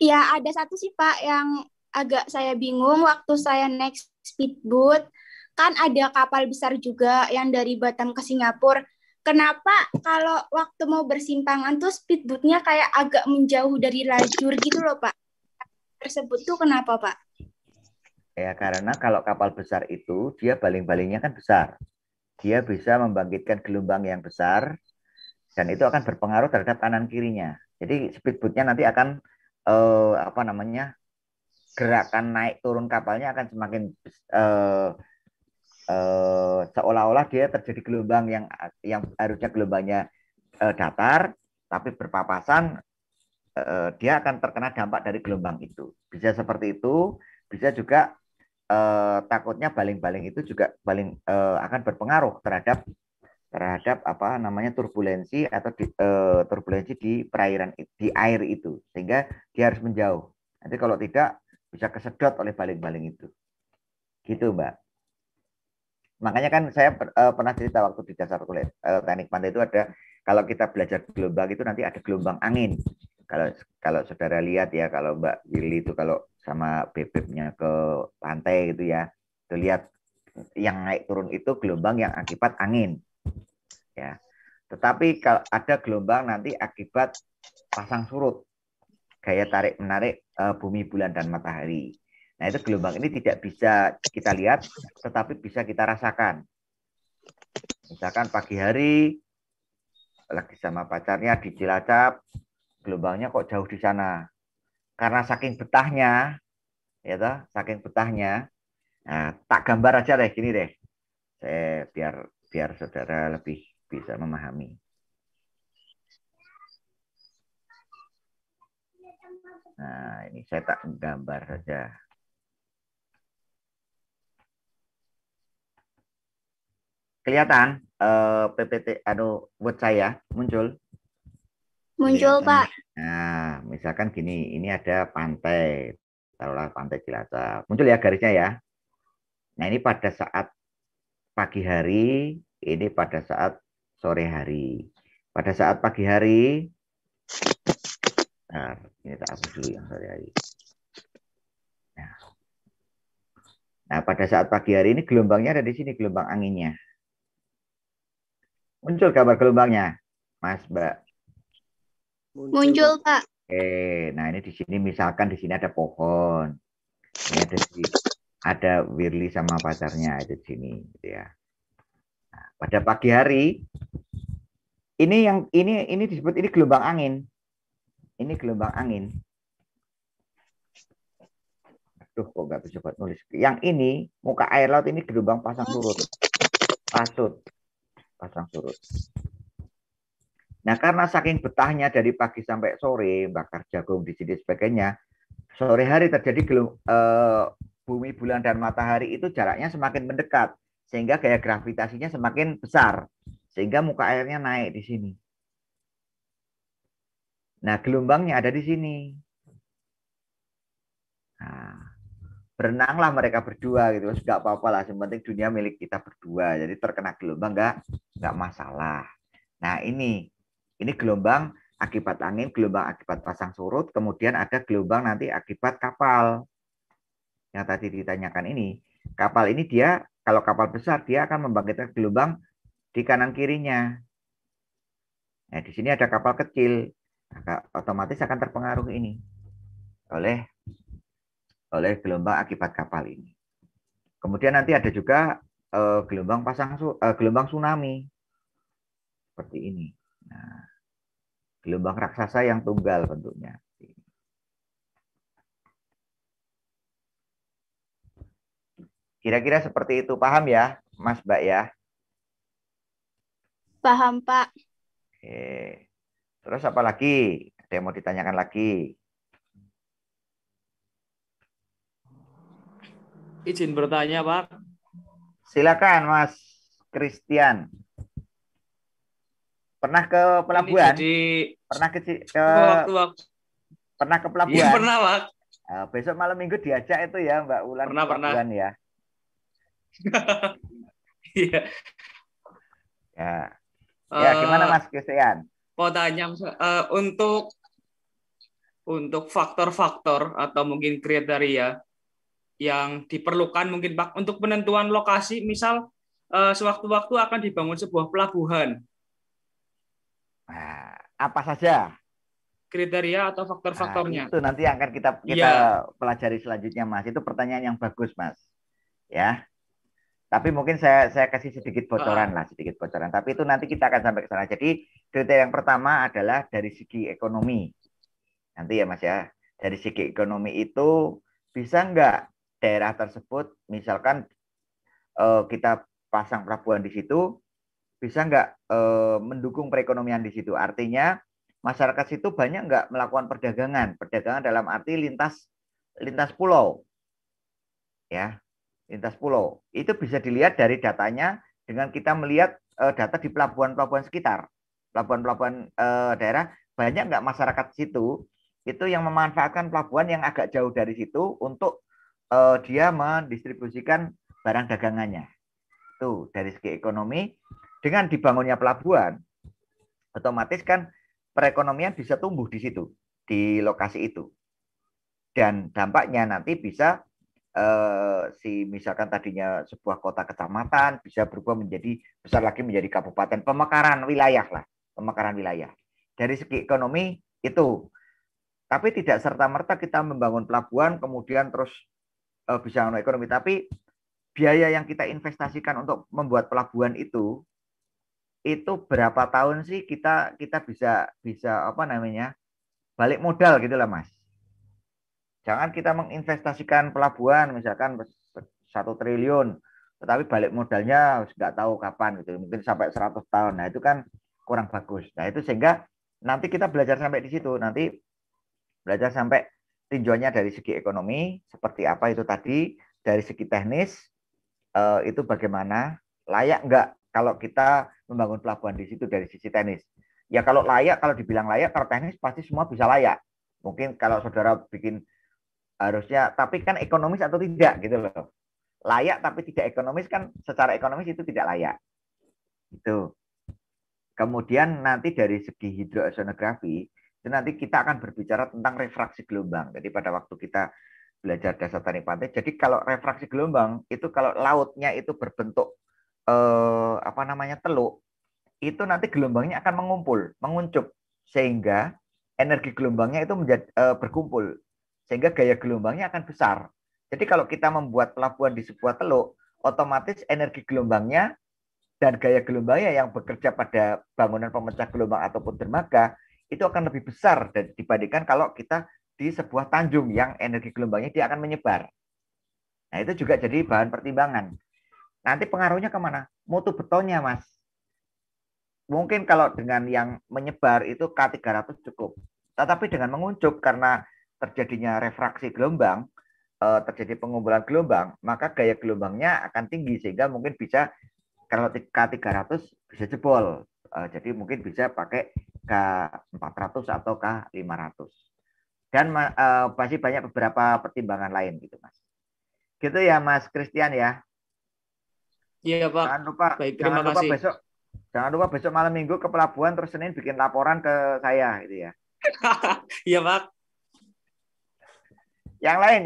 S5: Ya, ada satu sih, Pak, yang agak saya bingung waktu saya naik speedboat. Kan ada kapal besar juga yang dari Batam ke Singapura. Kenapa kalau waktu mau bersimpangan tuh speedboatnya kayak agak menjauh dari lajur gitu loh, Pak? Tersebut tuh kenapa, Pak?
S1: Ya, karena kalau kapal besar itu, dia baling-balingnya kan besar. Dia bisa membangkitkan gelombang yang besar, dan itu akan berpengaruh terhadap kanan kirinya. Jadi speedboatnya nanti akan apa namanya, gerakan naik turun kapalnya akan semakin seolah-olah dia terjadi gelombang yang harusnya gelombangnya datar, tapi berpapasan, dia akan terkena dampak dari gelombang itu. Bisa seperti itu, bisa juga takutnya baling-baling itu juga akan berpengaruh terhadap apa namanya turbulensi atau turbulensi di perairan di air itu, sehingga dia harus menjauh. Nanti kalau tidak bisa kesedot oleh baling-baling itu. Gitu, Mbak. Makanya kan saya pernah cerita waktu di dasar kuliah teknik pantai itu ada, kalau kita belajar gelombang itu nanti ada gelombang angin. Kalau kalau saudara lihat ya, kalau Mbak Willy itu kalau sama bebeknya ke pantai gitu ya, itu lihat yang naik turun itu gelombang yang akibat angin. Ya. Tetapi kalau ada gelombang nanti akibat pasang surut, gaya tarik menarik bumi, bulan, dan matahari. Nah, itu gelombang ini tidak bisa kita lihat, tetapi bisa kita rasakan. Misalkan pagi hari, lagi sama pacarnya di Cilacap, gelombangnya kok jauh di sana. Karena saking betahnya, ya toh, saking betahnya. Nah, tak gambar aja deh, gini deh. Saya biar saudara lebih bisa memahami. Nah, ini saya tak gambar saja. Kelihatan PPT word saya muncul?
S5: Muncul, Pak.
S1: Nah, misalkan gini, ini ada pantai, taruhlah pantai Cilacap. Muncul ya garisnya ya. Nah, ini pada saat pagi hari, ini pada saat sore hari. Pada saat pagi hari, nah, ini tak hapus dulu yang sore hari. Nah, pada saat pagi hari ini gelombangnya ada di sini, gelombang anginnya. Muncul gambar gelombangnya, Mas, Mbak.
S5: Muncul, Pak.
S1: Nah ini di sini misalkan di sini ada pohon, ini ada Wirly sama pacarnya itu di sini, gitu ya. Nah, pada pagi hari ini disebut ini gelombang angin, ini gelombang angin. Aduh, kok nggak bisa buat nulis. Yang ini muka air laut ini gelombang pasang surut, pasang surut. Nah, karena saking betahnya dari pagi sampai sore, bakar jagung di sini sebagainya, sore hari terjadi bumi, bulan, dan matahari itu jaraknya semakin mendekat, sehingga gaya gravitasinya semakin besar, sehingga muka airnya naik di sini. Nah, gelombangnya ada di sini. Nah, berenanglah mereka berdua gitu, nggak apa-apa lah, yang penting dunia milik kita berdua, jadi terkena gelombang nggak masalah. Nah ini gelombang akibat angin, gelombang akibat pasang surut, kemudian ada gelombang nanti akibat kapal yang tadi ditanyakan ini. Kapal ini dia, kalau kapal besar dia akan membangkitkan gelombang di kanan kirinya. Nah di sini ada kapal kecil, otomatis akan terpengaruh ini oleh gelombang akibat kapal ini. Kemudian nanti ada juga gelombang tsunami seperti ini. Nah, gelombang raksasa yang tunggal bentuknya. Kira-kira seperti itu, paham ya, Mas Mbak ya?
S5: Paham, Pak.
S1: Oke. Terus apa lagi? Ada yang mau ditanyakan lagi?
S6: Izin bertanya, Pak.
S1: Silakan, Mas Christian. Pernah ke pelabuhan? Pernah ke pernah ke pelabuhan?
S6: Iya, pernah, Pak.
S1: Besok malam minggu diajak itu ya, Mbak Ulan.
S6: Pernah.
S1: Ya.
S6: Iya.
S1: Ya, gimana Mas Christian?
S6: Mau tanya, untuk faktor-faktor atau mungkin kriteria yang diperlukan mungkin Pak untuk penentuan lokasi, misal sewaktu-waktu akan dibangun sebuah pelabuhan.
S1: Nah, apa saja
S6: kriteria atau faktor-faktornya?
S1: Itu nanti akan kita pelajari selanjutnya, Mas. Itu pertanyaan yang bagus, Mas. Ya. Tapi mungkin saya kasih sedikit bocoran lah, sedikit bocoran. Tapi itu nanti kita akan sampai ke sana. Jadi kriteria yang pertama adalah dari segi ekonomi. Nanti ya, Mas ya. Dari segi ekonomi itu bisa nggak daerah tersebut, misalkan kita pasang pelabuhan di situ, bisa nggak mendukung perekonomian di situ. Artinya masyarakat situ banyak nggak melakukan perdagangan. Perdagangan dalam arti lintas pulau. Ya, lintas pulau. Itu bisa dilihat dari datanya dengan kita melihat data di pelabuhan-pelabuhan sekitar. Pelabuhan-pelabuhan daerah, banyak nggak masyarakat situ itu yang memanfaatkan pelabuhan yang agak jauh dari situ untuk dia mendistribusikan barang dagangannya. Itu dari segi ekonomi, dengan dibangunnya pelabuhan, otomatis kan perekonomian bisa tumbuh di situ, di lokasi itu. Dan dampaknya nanti bisa misalkan tadinya sebuah kota kecamatan bisa berubah menjadi besar lagi menjadi kabupaten, pemekaran wilayah lah, pemekaran wilayah. Dari segi ekonomi itu. Tapi tidak serta-merta kita membangun pelabuhan kemudian terus bisa ekonomi, tapi biaya yang kita investasikan untuk membuat pelabuhan itu berapa tahun sih kita bisa apa namanya balik modal gitu lah, Mas. Jangan kita menginvestasikan pelabuhan misalkan 1 triliun, tetapi balik modalnya nggak tahu kapan gitu, mungkin sampai 100 tahun. Nah itu kan kurang bagus. Nah itu sehingga nanti kita belajar sampai di situ, nanti belajar sampai tinjauannya dari segi ekonomi seperti apa itu tadi, dari segi teknis itu bagaimana, layak nggak kalau kita membangun pelabuhan di situ dari sisi teknis. Ya kalau layak, kalau dibilang layak, kalau teknis pasti semua bisa layak. Mungkin kalau saudara bikin harusnya, tapi kan ekonomis atau tidak gitu loh. Layak tapi tidak ekonomis kan secara ekonomis itu tidak layak. Itu. Kemudian nanti dari segi hidrooceanografi, itu nanti kita akan berbicara tentang refraksi gelombang. Jadi pada waktu kita belajar dasar teknik pantai, jadi kalau refraksi gelombang itu kalau lautnya itu berbentuk teluk, itu nanti gelombangnya akan menguncup sehingga energi gelombangnya itu menjadi berkumpul sehingga gaya gelombangnya akan besar. Jadi kalau kita membuat pelabuhan di sebuah teluk, otomatis energi gelombangnya dan gaya gelombangnya yang bekerja pada bangunan pemecah gelombang ataupun dermaga itu akan lebih besar dibandingkan kalau kita di sebuah tanjung yang energi gelombangnya dia akan menyebar. Nah itu juga jadi bahan pertimbangan. Nanti pengaruhnya kemana? Mutu betonnya, Mas. Mungkin kalau dengan yang menyebar itu K300 cukup. Tetapi dengan menguncup karena terjadinya refraksi gelombang, terjadi pengumpulan gelombang, maka gaya gelombangnya akan tinggi sehingga mungkin bisa kalau K300 bisa jebol. Jadi mungkin bisa pakai K400 atau K500. Dan masih banyak beberapa pertimbangan lain gitu, Mas. Gitu ya Mas Christian ya.
S6: Iya, Pak.
S1: Jangan lupa,
S6: Baik, terima kasih.
S1: jangan lupa besok malam minggu ke pelabuhan terus Senin bikin laporan ke saya gitu ya.
S6: Iya, Pak.
S1: Yang lain.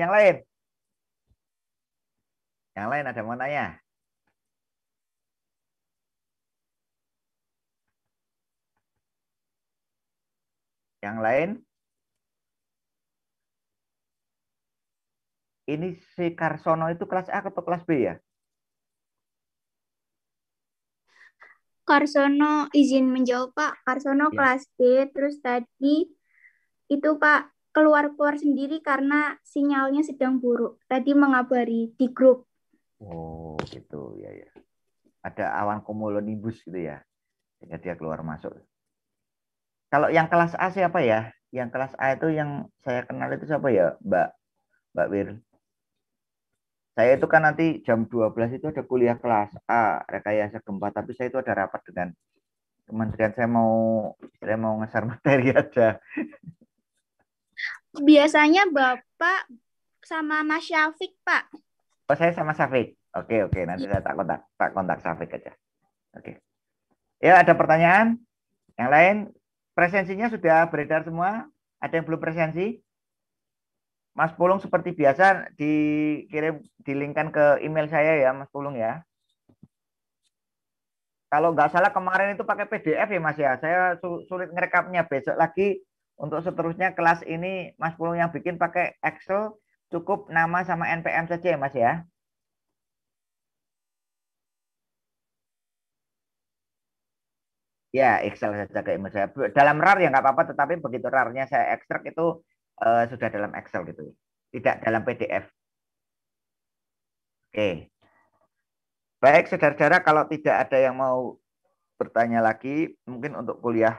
S1: Yang lain ada mau nanya? Yang lain? Ini si Karsono itu kelas A atau kelas B ya?
S5: Karsono izin menjawab Pak. Karsono
S1: Ya.
S5: kelas B, terus tadi itu Pak keluar sendiri karena sinyalnya sedang buruk. Tadi mengabari di grup.
S1: Oh gitu ya. Ada awan cumulonimbus gitu ya, sehingga dia keluar masuk. Kalau yang kelas A siapa ya? Yang kelas A itu yang saya kenal itu siapa ya, Mbak Wir? Saya itu kan nanti jam 12 itu ada kuliah kelas A, rekayasa gempa, tapi saya itu ada rapat dengan kementerian, saya mau ngeser materi aja.
S5: Biasanya Bapak sama Mas Syafiq, Pak.
S1: Oh, saya sama Syafiq. Oke, nanti saya tak kontak Syafiq aja. Oke. Ya, ada pertanyaan? Yang lain? Presensinya sudah beredar semua? Ada yang belum presensi? Mas Pulung seperti biasa dikirim, dilingkan ke email saya ya, Mas Pulung ya. Kalau nggak salah kemarin itu pakai PDF ya Mas ya. Saya sulit ngerekamnya. Besok lagi untuk seterusnya kelas ini Mas Pulung yang bikin pakai Excel, cukup nama sama NPM saja ya Mas ya. Ya, Excel saja ke email saya. Dalam RAR ya nggak apa-apa, tetapi begitu RAR-nya saya ekstrak itu sudah dalam Excel gitu. Tidak dalam PDF. Oke. Baik, saudara-saudara, kalau tidak ada yang mau bertanya lagi, mungkin untuk kuliah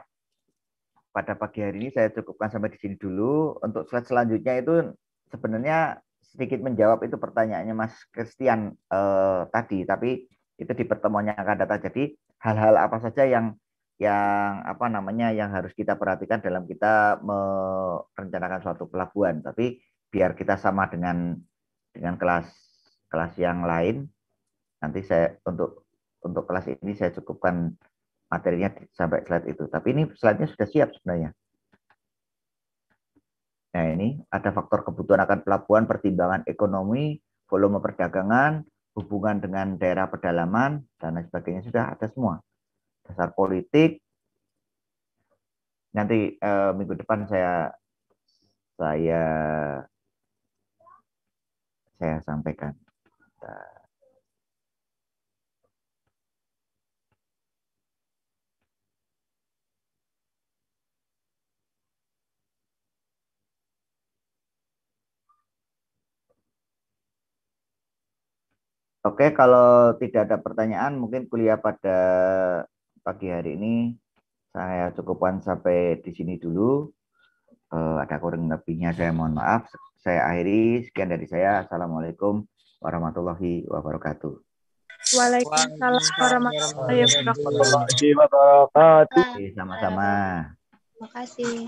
S1: pada pagi hari ini saya cukupkan sampai di sini dulu. Untuk slide selanjutnya itu sebenarnya sedikit menjawab itu pertanyaannya Mas Christian tadi, tapi itu di pertemuan yang akan datang. Jadi hal-hal apa saja yang yang harus kita perhatikan dalam kita merencanakan suatu pelabuhan. Tapi biar kita sama dengan kelas yang lain, nanti saya untuk kelas ini saya cukupkan materinya sampai slide itu. Tapi ini slide-nya sudah siap sebenarnya. Nah, ini ada faktor kebutuhan akan pelabuhan, pertimbangan ekonomi, volume perdagangan, hubungan dengan daerah pedalaman, dan lain sebagainya sudah ada semua. Dasar politik. Nanti minggu depan saya sampaikan. Oke, kalau tidak ada pertanyaan, mungkin kuliah pada pagi hari ini saya cukupkan sampai di sini dulu. Ada kurang lebihnya saya mohon maaf. Saya akhiri, sekian dari saya. Assalamualaikum warahmatullahi wabarakatuh.
S2: Waalaikumsalam warahmatullahi wabarakatuh.
S3: Warahmatullahi wabarakatuh.
S1: Sama-sama.
S5: Terima kasih.